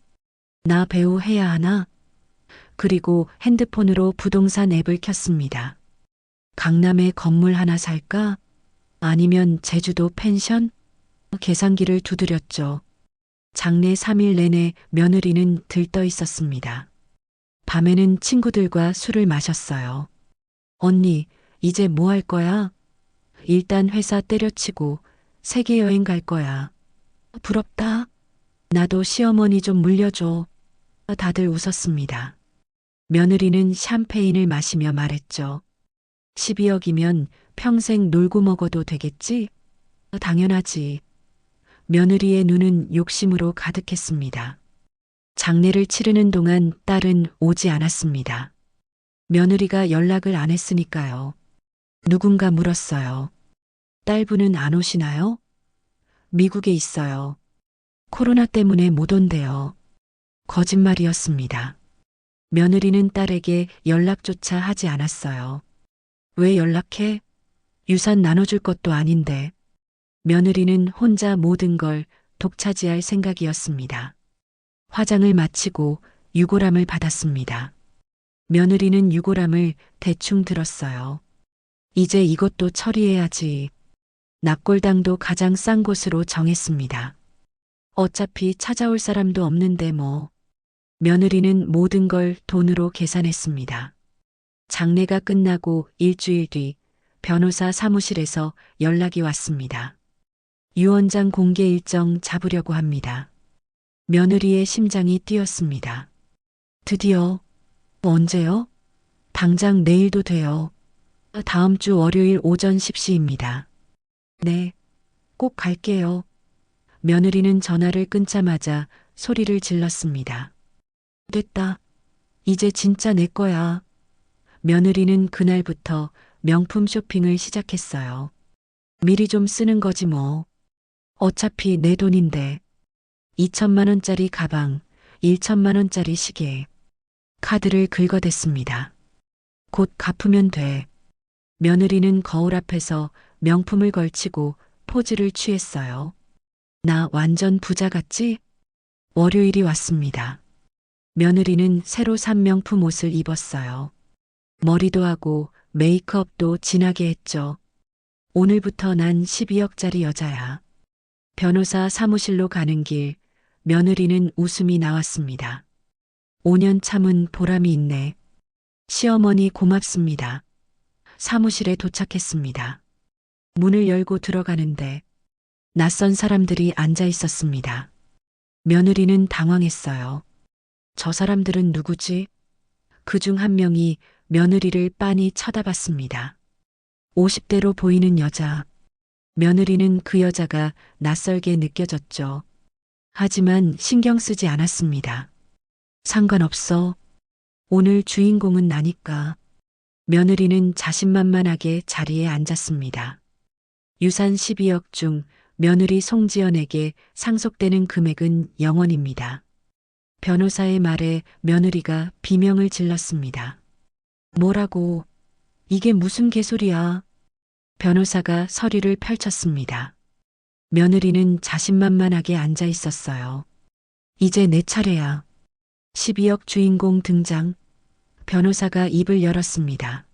나 배우 해야 하나? 그리고 핸드폰으로 부동산 앱을 켰습니다. 강남에 건물 하나 살까? 아니면 제주도 펜션? 계산기를 두드렸죠. 장례 3일 내내 며느리는 들떠 있었습니다. 밤에는 친구들과 술을 마셨어요. 언니, 이제 뭐 할 거야? 일단 회사 때려치고 세계 여행 갈 거야. 부럽다. 나도 시어머니 좀 물려줘. 다들 웃었습니다. 며느리는 샴페인을 마시며 말했죠. 12억이면 평생 놀고 먹어도 되겠지? 당연하지. 며느리의 눈은 욕심으로 가득했습니다. 장례를 치르는 동안 딸은 오지 않았습니다. 며느리가 연락을 안 했으니까요. 누군가 물었어요. 딸분은 안 오시나요? 미국에 있어요. 코로나 때문에 못 온대요. 거짓말이었습니다. 며느리는 딸에게 연락조차 하지 않았어요. 왜 연락해? 유산 나눠줄 것도 아닌데. 며느리는 혼자 모든 걸 독차지할 생각이었습니다. 화장을 마치고 유골함을 받았습니다. 며느리는 유골함을 대충 들었어요. 이제 이것도 처리해야지. 납골당도 가장 싼 곳으로 정했습니다. 어차피 찾아올 사람도 없는데 뭐. 며느리는 모든 걸 돈으로 계산했습니다. 장례가 끝나고 일주일 뒤 변호사 사무실에서 연락이 왔습니다. 유언장 공개 일정 잡으려고 합니다. 며느리의 심장이 뛰었습니다. 드디어. 언제요? 당장 내일도 돼요. 다음 주 월요일 오전 10시입니다. 네, 꼭 갈게요. 며느리는 전화를 끊자마자 소리를 질렀습니다. 됐다. 이제 진짜 내 거야. 며느리는 그날부터 명품 쇼핑을 시작했어요. 미리 좀 쓰는 거지 뭐. 어차피 내 돈인데. 2천만 원짜리 가방, 1천만 원짜리 시계. 카드를 긁어댔습니다. 곧 갚으면 돼. 며느리는 거울 앞에서 명품을 걸치고 포즈를 취했어요. 나 완전 부자 같지? 월요일이 왔습니다. 며느리는 새로 산 명품 옷을 입었어요. 머리도 하고 메이크업도 진하게 했죠. 오늘부터 난 12억짜리 여자야. 변호사 사무실로 가는 길 며느리는 웃음이 나왔습니다. 5년 참은 보람이 있네. 시어머니 고맙습니다. 사무실에 도착했습니다. 문을 열고 들어가는데 낯선 사람들이 앉아 있었습니다. 며느리는 당황했어요. 저 사람들은 누구지? 그중 한 명이 며느리를 빤히 쳐다봤습니다. 50대로 보이는 여자. 며느리는 그 여자가 낯설게 느껴졌죠. 하지만 신경 쓰지 않았습니다. 상관없어. 오늘 주인공은 나니까. 며느리는 자신만만하게 자리에 앉았습니다. 유산 12억 중 며느리 송지연에게 상속되는 금액은 0원입니다. 변호사의 말에 며느리가 비명을 질렀습니다. 뭐라고? 이게 무슨 개소리야? 변호사가 서류를 펼쳤습니다. 며느리는 자신만만하게 앉아 있었어요. 이제 내 차례야. 12억 주인공 등장. 변호사가 입을 열었습니다.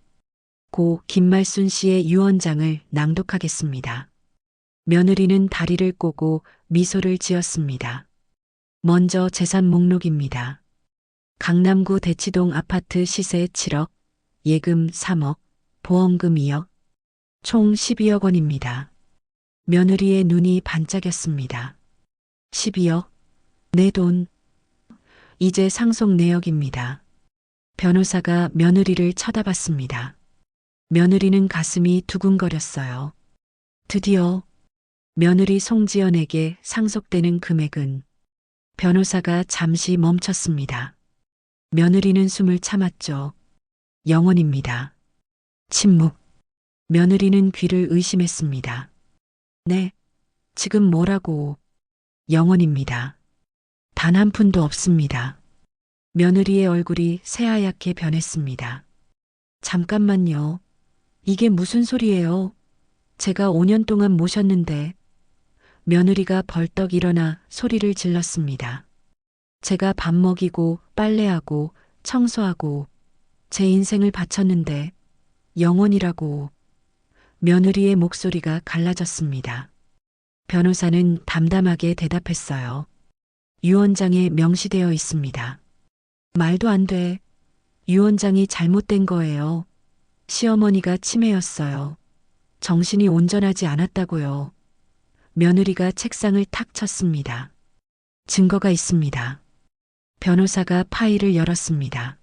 고 김말순 씨의 유언장을 낭독하겠습니다. 며느리는 다리를 꼬고 미소를 지었습니다. 먼저 재산 목록입니다. 강남구 대치동 아파트 시세 7억, 예금 3억, 보험금 2억, 총 12억 원입니다. 며느리의 눈이 반짝였습니다. 12억? 내 돈. 이제 상속 내역입니다. 변호사가 며느리를 쳐다봤습니다. 며느리는 가슴이 두근거렸어요. 드디어 며느리 송지연에게 상속되는 금액은. 변호사가 잠시 멈췄습니다. 며느리는 숨을 참았죠. 0원입니다. 침묵. 며느리는 귀를 의심했습니다. 네, 지금 뭐라고? 0원입니다. 단 한 푼도 없습니다. 며느리의 얼굴이 새하얗게 변했습니다. 잠깐만요. 이게 무슨 소리예요? 제가 5년 동안 모셨는데. 며느리가 벌떡 일어나 소리를 질렀습니다. 제가 밥 먹이고 빨래하고 청소하고 제 인생을 바쳤는데 0원이라고. 며느리의 목소리가 갈라졌습니다. 변호사는 담담하게 대답했어요. 유언장에 명시되어 있습니다. 말도 안 돼. 유언장이 잘못된 거예요. 시어머니가 치매였어요. 정신이 온전하지 않았다고요. 며느리가 책상을 탁 쳤습니다. 증거가 있습니다. 변호사가 파일을 열었습니다.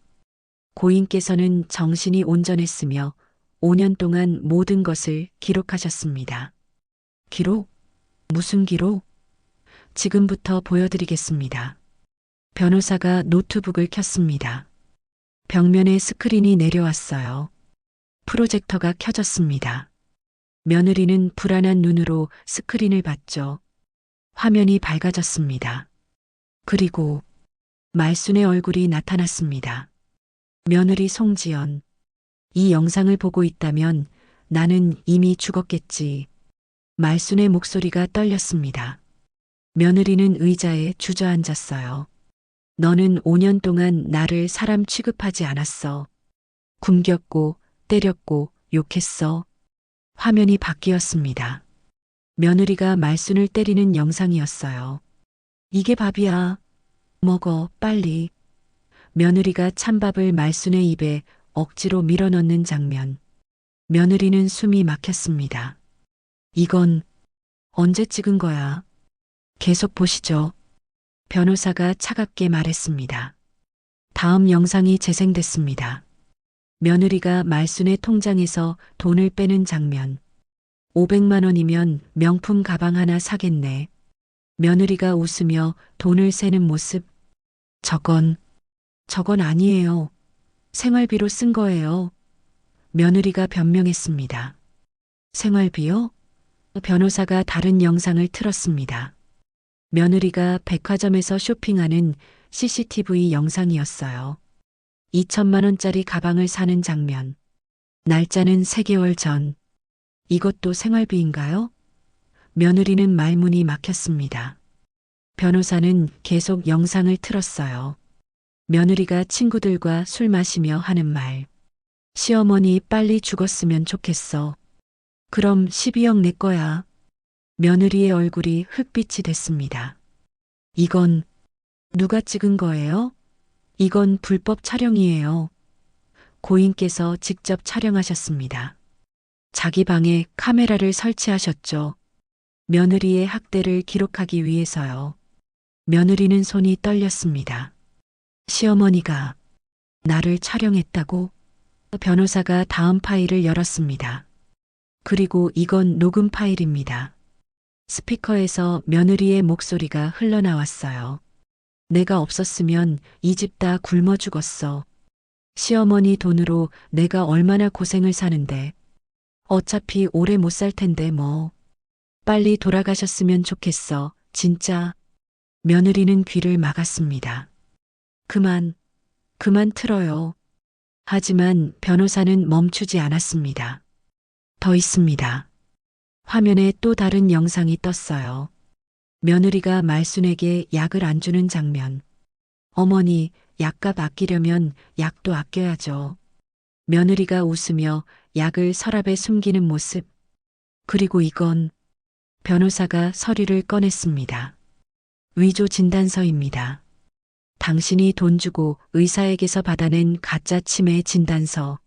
고인께서는 정신이 온전했으며 5년 동안 모든 것을 기록하셨습니다. 기록? 무슨 기록? 지금부터 보여드리겠습니다. 변호사가 노트북을 켰습니다. 벽면에 스크린이 내려왔어요. 프로젝터가 켜졌습니다. 며느리는 불안한 눈으로 스크린을 봤죠. 화면이 밝아졌습니다. 그리고 말순의 얼굴이 나타났습니다. 며느리 송지연. 이 영상을 보고 있다면 나는 이미 죽었겠지. 말순의 목소리가 떨렸습니다. 며느리는 의자에 주저앉았어요. 너는 5년 동안 나를 사람 취급하지 않았어. 굶겼고 때렸고 욕했어. 화면이 바뀌었습니다. 며느리가 말순을 때리는 영상이었어요. 이게 밥이야. 먹어, 빨리. 며느리가 찬밥을 말순의 입에 억지로 밀어넣는 장면. 며느리는 숨이 막혔습니다. 이건 언제 찍은 거야? 계속 보시죠. 변호사가 차갑게 말했습니다. 다음 영상이 재생됐습니다. 며느리가 말순의 통장에서 돈을 빼는 장면. 500만 원이면 명품 가방 하나 사겠네. 며느리가 웃으며 돈을 세는 모습. 저건 아니에요. 생활비로 쓴 거예요. 며느리가 변명했습니다. 생활비요? 변호사가 다른 영상을 틀었습니다. 며느리가 백화점에서 쇼핑하는 CCTV 영상이었어요. 2천만 원짜리 가방을 사는 장면. 날짜는 3개월 전. 이것도 생활비인가요? 며느리는 말문이 막혔습니다. 변호사는 계속 영상을 틀었어요. 며느리가 친구들과 술 마시며 하는 말. 시어머니 빨리 죽었으면 좋겠어. 그럼 12억 내 거야. 며느리의 얼굴이 흑빛이 됐습니다. 이건 누가 찍은 거예요? 이건 불법 촬영이에요. 고인께서 직접 촬영하셨습니다. 자기 방에 카메라를 설치하셨죠. 며느리의 학대를 기록하기 위해서요. 며느리는 손이 떨렸습니다. 시어머니가 나를 촬영했다고? 변호사가 다음 파일을 열었습니다. 그리고 이건 녹음 파일입니다. 스피커에서 며느리의 목소리가 흘러나왔어요. 내가 없었으면 이 집 다 굶어 죽었어. 시어머니 돈으로 내가 얼마나 고생을 사는데. 어차피 오래 못 살 텐데 뭐. 빨리 돌아가셨으면 좋겠어. 진짜. 며느리는 귀를 막았습니다. 그만 틀어요. 하지만 변호사는 멈추지 않았습니다. 더 있습니다. 화면에 또 다른 영상이 떴어요. 며느리가 말순에게 약을 안 주는 장면. 어머니, 약값 아끼려면 약도 아껴야죠. 며느리가 웃으며 약을 서랍에 숨기는 모습. 그리고 이건 변호사가 서류를 꺼냈습니다. 위조 진단서입니다. 당신이 돈 주고 의사에게서 받아낸 가짜 치매 진단서.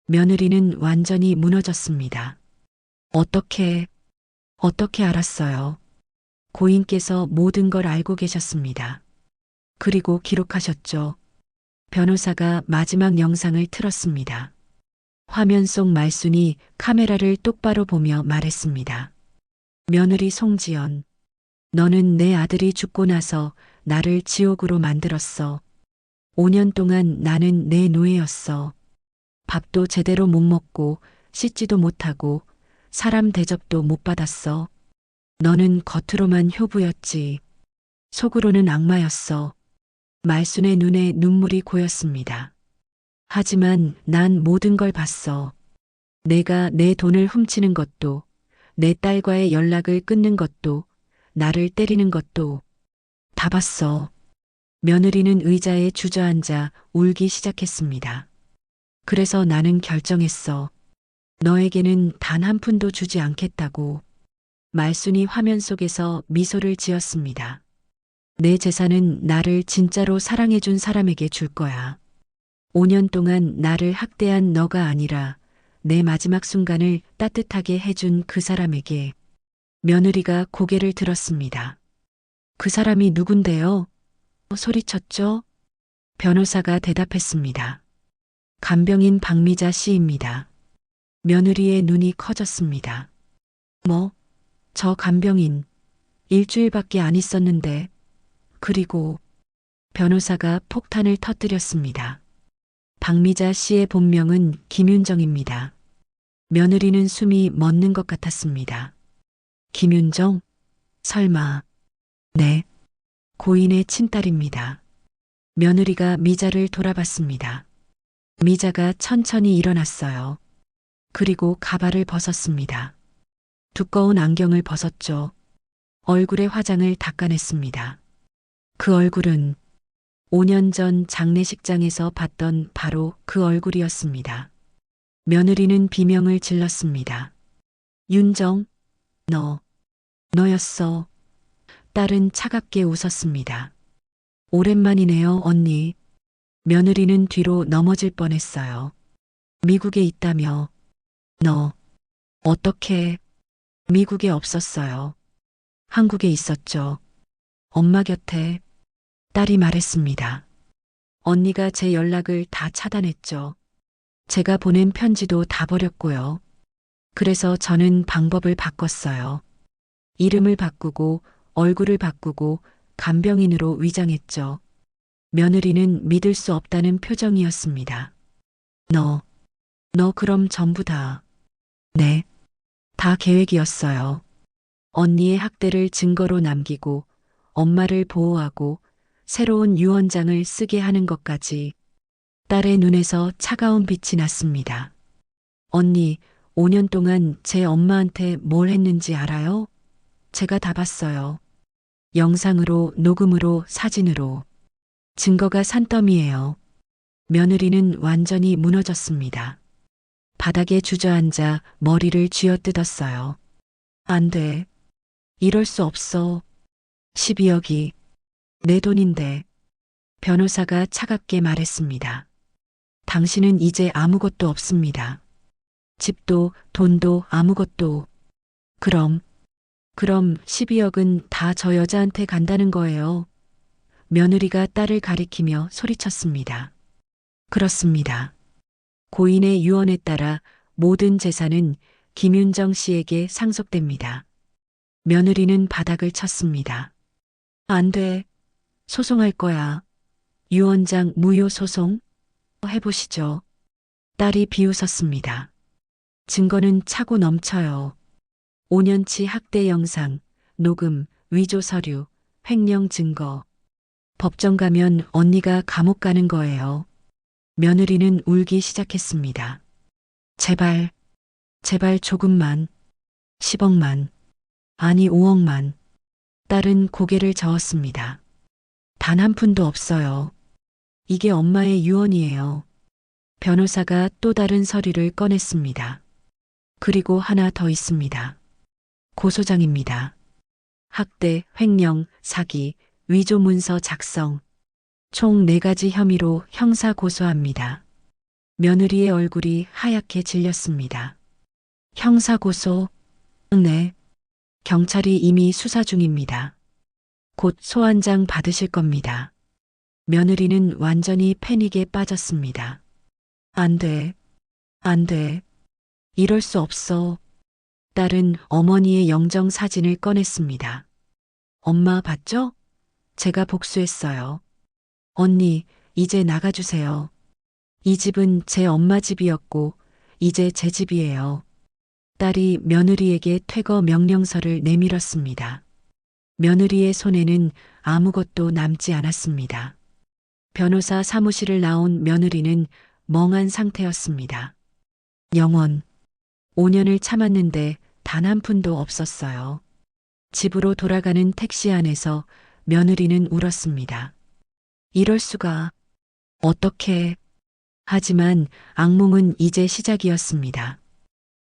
며느리는 완전히 무너졌습니다. 어떻게 알았어요? 고인께서 모든 걸 알고 계셨습니다. 그리고 기록하셨죠. 변호사가 마지막 영상을 틀었습니다. 화면 속 말순이 카메라를 똑바로 보며 말했습니다. 며느리 송지연, 너는 내 아들이 죽고 나서 나를 지옥으로 만들었어. 5년 동안 나는 내 노예였어. 밥도 제대로 못 먹고 씻지도 못하고 사람 대접도 못 받았어. 너는 겉으로만 효부였지. 속으로는 악마였어. 말순의 눈에 눈물이 고였습니다. 하지만 난 모든 걸 봤어. 내가 내 돈을 훔치는 것도, 내 딸과의 연락을 끊는 것도, 나를 때리는 것도 다 봤어. 며느리는 의자에 주저앉아 울기 시작했습니다. 그래서 나는 결정했어. 너에게는 단 한 푼도 주지 않겠다고. 말순이 화면 속에서 미소를 지었습니다. 내 재산은 나를 진짜로 사랑해준 사람에게 줄 거야. 5년 동안 나를 학대한 너가 아니라 내 마지막 순간을 따뜻하게 해준 그 사람에게. 며느리가 고개를 들었습니다. 그 사람이 누군데요? 소리쳤죠? 변호사가 대답했습니다. 간병인 박미자 씨입니다. 며느리의 눈이 커졌습니다. 뭐? 저 간병인. 일주일밖에 안 있었는데. 그리고 변호사가 폭탄을 터뜨렸습니다. 박미자 씨의 본명은 김윤정입니다. 며느리는 숨이 멎는 것 같았습니다. 김윤정? 설마. 네. 고인의 친딸입니다. 며느리가 미자를 돌아봤습니다. 미자가 천천히 일어났어요. 그리고 가발을 벗었습니다. 두꺼운 안경을 벗었죠. 얼굴에 화장을 닦아냈습니다. 그 얼굴은 5년 전 장례식장에서 봤던 바로 그 얼굴이었습니다. 며느리는 비명을 질렀습니다. 윤정, 너였어. 딸은 차갑게 웃었습니다. 오랜만이네요, 언니. 며느리는 뒤로 넘어질 뻔했어요. 미국에 있다며. 너, 어떻게? 미국에 없었어요. 한국에 있었죠. 엄마 곁에. 딸이 말했습니다. 언니가 제 연락을 다 차단했죠. 제가 보낸 편지도 다 버렸고요. 그래서 저는 방법을 바꿨어요. 이름을 바꾸고 얼굴을 바꾸고 간병인으로 위장했죠. 며느리는 믿을 수 없다는 표정이었습니다. 너 그럼 전부 다. 네. 다 계획이었어요. 언니의 학대를 증거로 남기고 엄마를 보호하고 새로운 유언장을 쓰게 하는 것까지. 딸의 눈에서 차가운 빛이 났습니다. 언니, 5년 동안 제 엄마한테 뭘 했는지 알아요? 제가 다 봤어요. 영상으로, 녹음으로, 사진으로. 증거가 산더미예요. 며느리는 완전히 무너졌습니다. 바닥에 주저앉아 머리를 쥐어뜯었어요. 안 돼. 이럴 수 없어. 12억이 내 돈인데. 변호사가 차갑게 말했습니다. 당신은 이제 아무것도 없습니다. 집도 돈도 아무것도. 그럼 12억은 다 저 여자한테 간다는 거예요. 며느리가 딸을 가리키며 소리쳤습니다. 그렇습니다. 고인의 유언에 따라 모든 재산은 김윤정 씨에게 상속됩니다. 며느리는 바닥을 쳤습니다. 안 돼. 소송할 거야. 유언장 무효 소송? 해보시죠. 딸이 비웃었습니다. 증거는 차고 넘쳐요. 5년치 학대 영상, 녹음, 위조 서류, 횡령 증거. 법정 가면 언니가 감옥 가는 거예요. 며느리는 울기 시작했습니다. 제발, 제발 조금만. 10억만. 아니 5억만. 딸은 고개를 저었습니다. 단 한 푼도 없어요. 이게 엄마의 유언이에요. 변호사가 또 다른 서류를 꺼냈습니다. 그리고 하나 더 있습니다. 고소장입니다. 학대, 횡령, 사기, 위조 문서 작성. 총 4가지 혐의로 형사 고소합니다. 며느리의 얼굴이 하얗게 질렸습니다. 형사 고소? 네. 경찰이 이미 수사 중입니다. 곧 소환장 받으실 겁니다. 며느리는 완전히 패닉에 빠졌습니다. 안 돼. 안 돼. 이럴 수 없어. 딸은 어머니의 영정 사진을 꺼냈습니다. 엄마 봤죠? 제가 복수했어요. 언니, 이제 나가주세요. 이 집은 제 엄마 집이었고, 이제 제 집이에요. 딸이 며느리에게 퇴거 명령서를 내밀었습니다. 며느리의 손에는 아무것도 남지 않았습니다. 변호사 사무실을 나온 며느리는 멍한 상태였습니다. 영원. 5년을 참았는데 단 한 푼도 없었어요. 집으로 돌아가는 택시 안에서 며느리는 울었습니다. 이럴 수가. 어떻게. 하지만 악몽은 이제 시작이었습니다.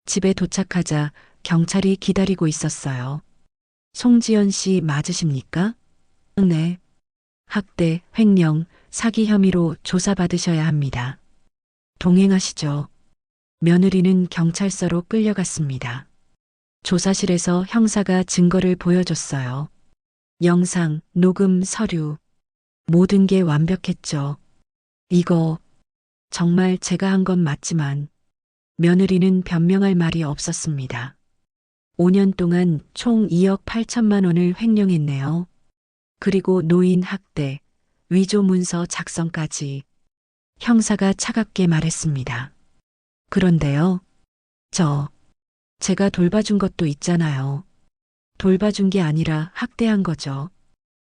집에 도착하자 경찰이 기다리고 있었어요. 송지연 씨 맞으십니까? 네. 학대, 횡령, 사기 혐의로 조사받으셔야 합니다. 동행하시죠. 며느리는 경찰서로 끌려갔습니다. 조사실에서 형사가 증거를 보여줬어요. 영상, 녹음, 서류. 모든 게 완벽했죠. 이거 정말 제가 한 건 맞지만 며느리는 변명할 말이 없었습니다. 5년 동안 총 2억 8천만 원을 횡령했네요. 그리고 노인 학대, 위조 문서 작성까지. 형사가 차갑게 말했습니다. 그런데요. 제가 돌봐준 것도 있잖아요. 돌봐준 게 아니라 학대한 거죠.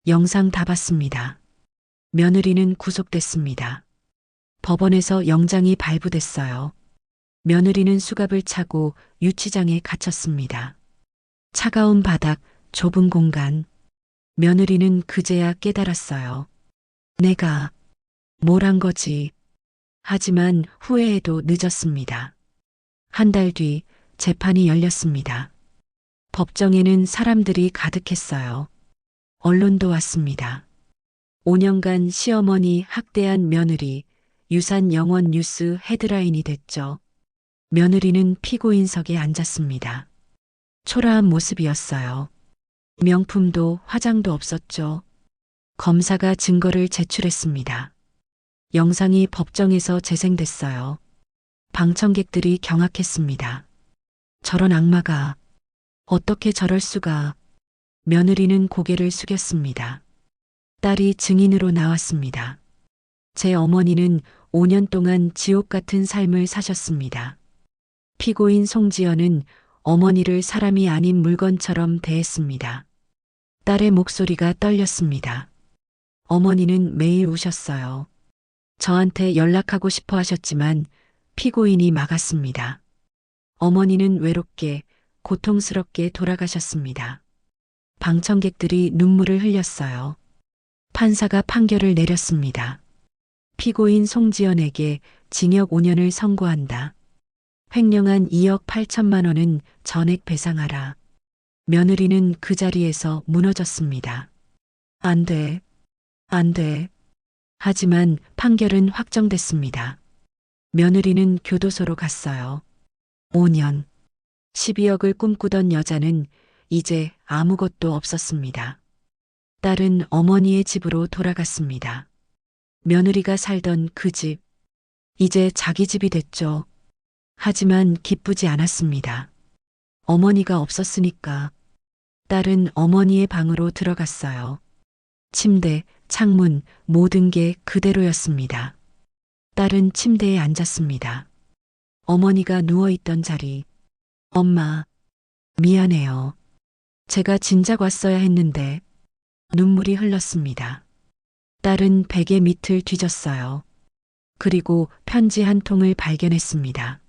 영상 다 봤습니다. 며느리는 구속됐습니다. 법원에서 영장이 발부됐어요. 며느리는 수갑을 차고 유치장에 갇혔습니다. 차가운 바닥, 좁은 공간. 며느리는 그제야 깨달았어요. 내가 뭘 한 거지. 하지만 후회해도 늦었습니다. 한 달 뒤 재판이 열렸습니다. 법정에는 사람들이 가득했어요. 언론도 왔습니다. 5년간 시어머니 학대한 며느리, 유산 영원 뉴스 헤드라인이 됐죠. 며느리는 피고인석에 앉았습니다. 초라한 모습이었어요. 명품도 화장도 없었죠. 검사가 증거를 제출했습니다. 영상이 법정에서 재생됐어요. 방청객들이 경악했습니다. 저런 악마가 어떻게 저럴 수가. 며느리는 고개를 숙였습니다. 딸이 증인으로 나왔습니다. 제 어머니는 5년 동안 지옥 같은 삶을 사셨습니다. 피고인 송지연은 어머니를 사람이 아닌 물건처럼 대했습니다. 딸의 목소리가 떨렸습니다. 어머니는 매일 우셨어요. 저한테 연락하고 싶어 하셨지만 피고인이 막았습니다. 어머니는 외롭게, 고통스럽게 돌아가셨습니다. 방청객들이 눈물을 흘렸어요. 판사가 판결을 내렸습니다. 피고인 송지연에게 징역 5년을 선고한다. 횡령한 2억 8천만 원은 전액 배상하라. 며느리는 그 자리에서 무너졌습니다. 안 돼. 안 돼. 하지만 판결은 확정됐습니다. 며느리는 교도소로 갔어요. 5년. 12억을 꿈꾸던 여자는 이제 아무것도 없었습니다. 딸은 어머니의 집으로 돌아갔습니다. 며느리가 살던 그 집, 이제 자기 집이 됐죠. 하지만 기쁘지 않았습니다. 어머니가 없었으니까. 딸은 어머니의 방으로 들어갔어요. 침대, 창문, 모든 게 그대로였습니다. 딸은 침대에 앉았습니다. 어머니가 누워있던 자리. 엄마, 미안해요. 제가 진작 왔어야 했는데. 눈물이 흘렀습니다. 딸은 베개 밑을 뒤졌어요. 그리고 편지 한 통을 발견했습니다.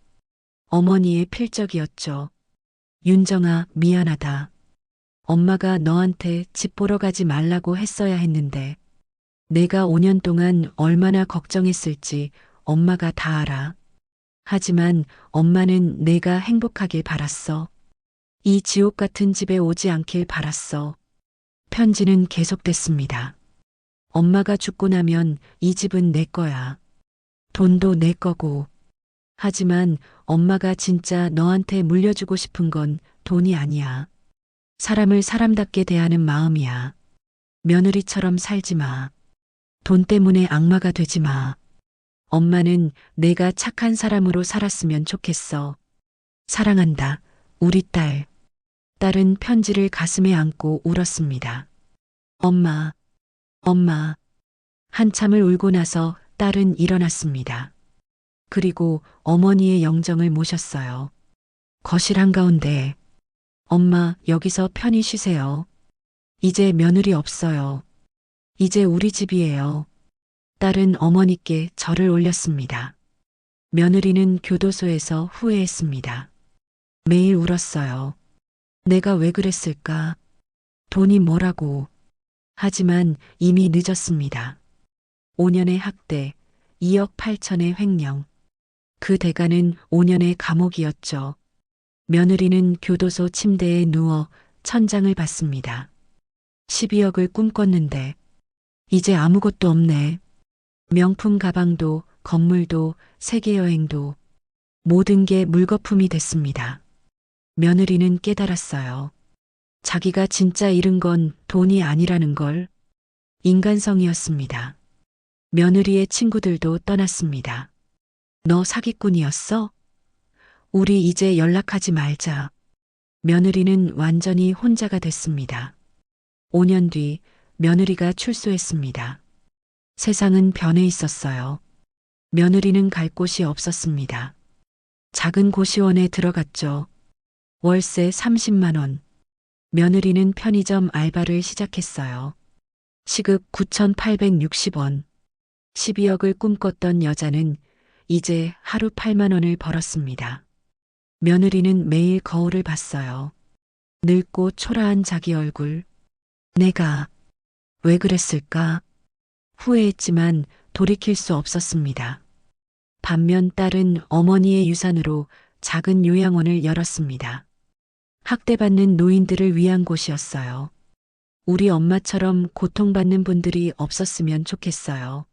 어머니의 필적이었죠. 윤정아, 미안하다. 엄마가 너한테 집 보러 가지 말라고 했어야 했는데 내가 5년 동안 얼마나 걱정했을지 엄마가 다 알아. 하지만 엄마는 내가 행복하길 바랐어. 이 지옥 같은 집에 오지 않길 바랐어. 편지는 계속됐습니다. 엄마가 죽고 나면 이 집은 내 거야. 돈도 내 거고. 하지만 엄마가 진짜 너한테 물려주고 싶은 건 돈이 아니야. 사람을 사람답게 대하는 마음이야. 며느리처럼 살지 마. 돈 때문에 악마가 되지 마. 엄마는 내가 착한 사람으로 살았으면 좋겠어. 사랑한다, 우리 딸. 딸은 편지를 가슴에 안고 울었습니다. 엄마, 엄마. 한참을 울고 나서 딸은 일어났습니다. 그리고 어머니의 영정을 모셨어요. 거실 한가운데. 엄마, 여기서 편히 쉬세요. 이제 며느리 없어요. 이제 우리 집이에요. 딸은 어머니께 절을 올렸습니다. 며느리는 교도소에서 후회했습니다. 매일 울었어요. 내가 왜 그랬을까? 돈이 뭐라고. 하지만 이미 늦었습니다. 5년의 학대, 2억 8천의 횡령. 그 대가는 5년의 감옥이었죠. 며느리는 교도소 침대에 누워 천장을 봤습니다. 12억을 꿈꿨는데 이제 아무것도 없네. 명품 가방도 건물도 세계 여행도 모든 게 물거품이 됐습니다. 며느리는 깨달았어요. 자기가 진짜 잃은 건 돈이 아니라는 걸. 인간성이었습니다. 며느리의 친구들도 떠났습니다. 너 사기꾼이었어? 우리 이제 연락하지 말자. 며느리는 완전히 혼자가 됐습니다. 5년 뒤 며느리가 출소했습니다. 세상은 변해 있었어요. 며느리는 갈 곳이 없었습니다. 작은 고시원에 들어갔죠. 월세 30만 원. 며느리는 편의점 알바를 시작했어요. 시급 9,860원. 12억을 꿈꿨던 여자는 이제 하루 8만 원을 벌었습니다. 며느리는 매일 거울을 봤어요. 늙고 초라한 자기 얼굴. 내가 왜 그랬을까? 후회했지만 돌이킬 수 없었습니다. 반면 딸은 어머니의 유산으로 작은 요양원을 열었습니다. 학대받는 노인들을 위한 곳이었어요. 우리 엄마처럼 고통받는 분들이 없었으면 좋겠어요.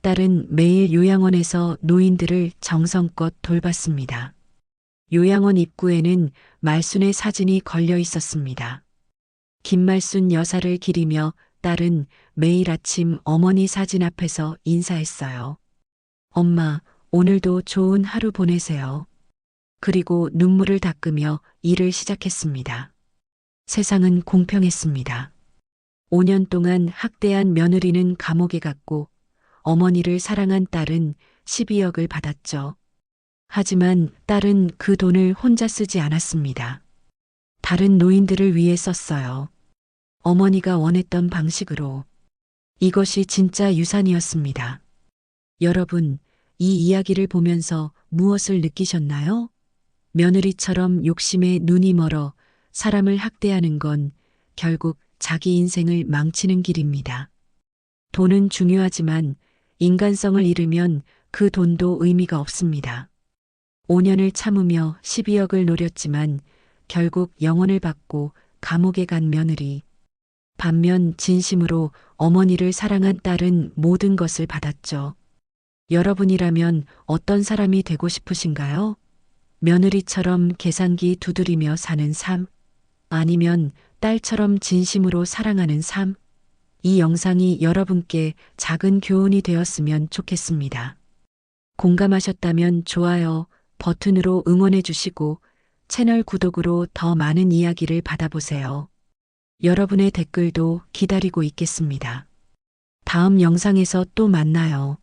딸은 매일 요양원에서 노인들을 정성껏 돌봤습니다. 요양원 입구에는 말순의 사진이 걸려 있었습니다. 김말순 여사를 기리며 딸은 매일 아침 어머니 사진 앞에서 인사했어요. 엄마, 오늘도 좋은 하루 보내세요. 그리고 눈물을 닦으며 일을 시작했습니다. 세상은 공평했습니다. 5년 동안 학대한 며느리는 감옥에 갔고 어머니를 사랑한 딸은 12억을 받았죠. 하지만 딸은 그 돈을 혼자 쓰지 않았습니다. 다른 노인들을 위해 썼어요. 어머니가 원했던 방식으로. 이것이 진짜 유산이었습니다. 여러분, 이 이야기를 보면서 무엇을 느끼셨나요? 며느리처럼 욕심에 눈이 멀어 사람을 학대하는 건 결국 자기 인생을 망치는 길입니다. 돈은 중요하지만 인간성을 잃으면 그 돈도 의미가 없습니다. 5년을 참으며 12억을 노렸지만 결국 영혼을 받고 감옥에 간 며느리. 반면 진심으로 어머니를 사랑한 딸은 모든 것을 받았죠. 여러분이라면 어떤 사람이 되고 싶으신가요? 며느리처럼 계산기 두드리며 사는 삶? 아니면 딸처럼 진심으로 사랑하는 삶? 이 영상이 여러분께 작은 교훈이 되었으면 좋겠습니다. 공감하셨다면 좋아요 버튼으로 응원해 주시고 채널 구독으로 더 많은 이야기를 받아보세요. 여러분의 댓글도 기다리고 있겠습니다. 다음 영상에서 또 만나요.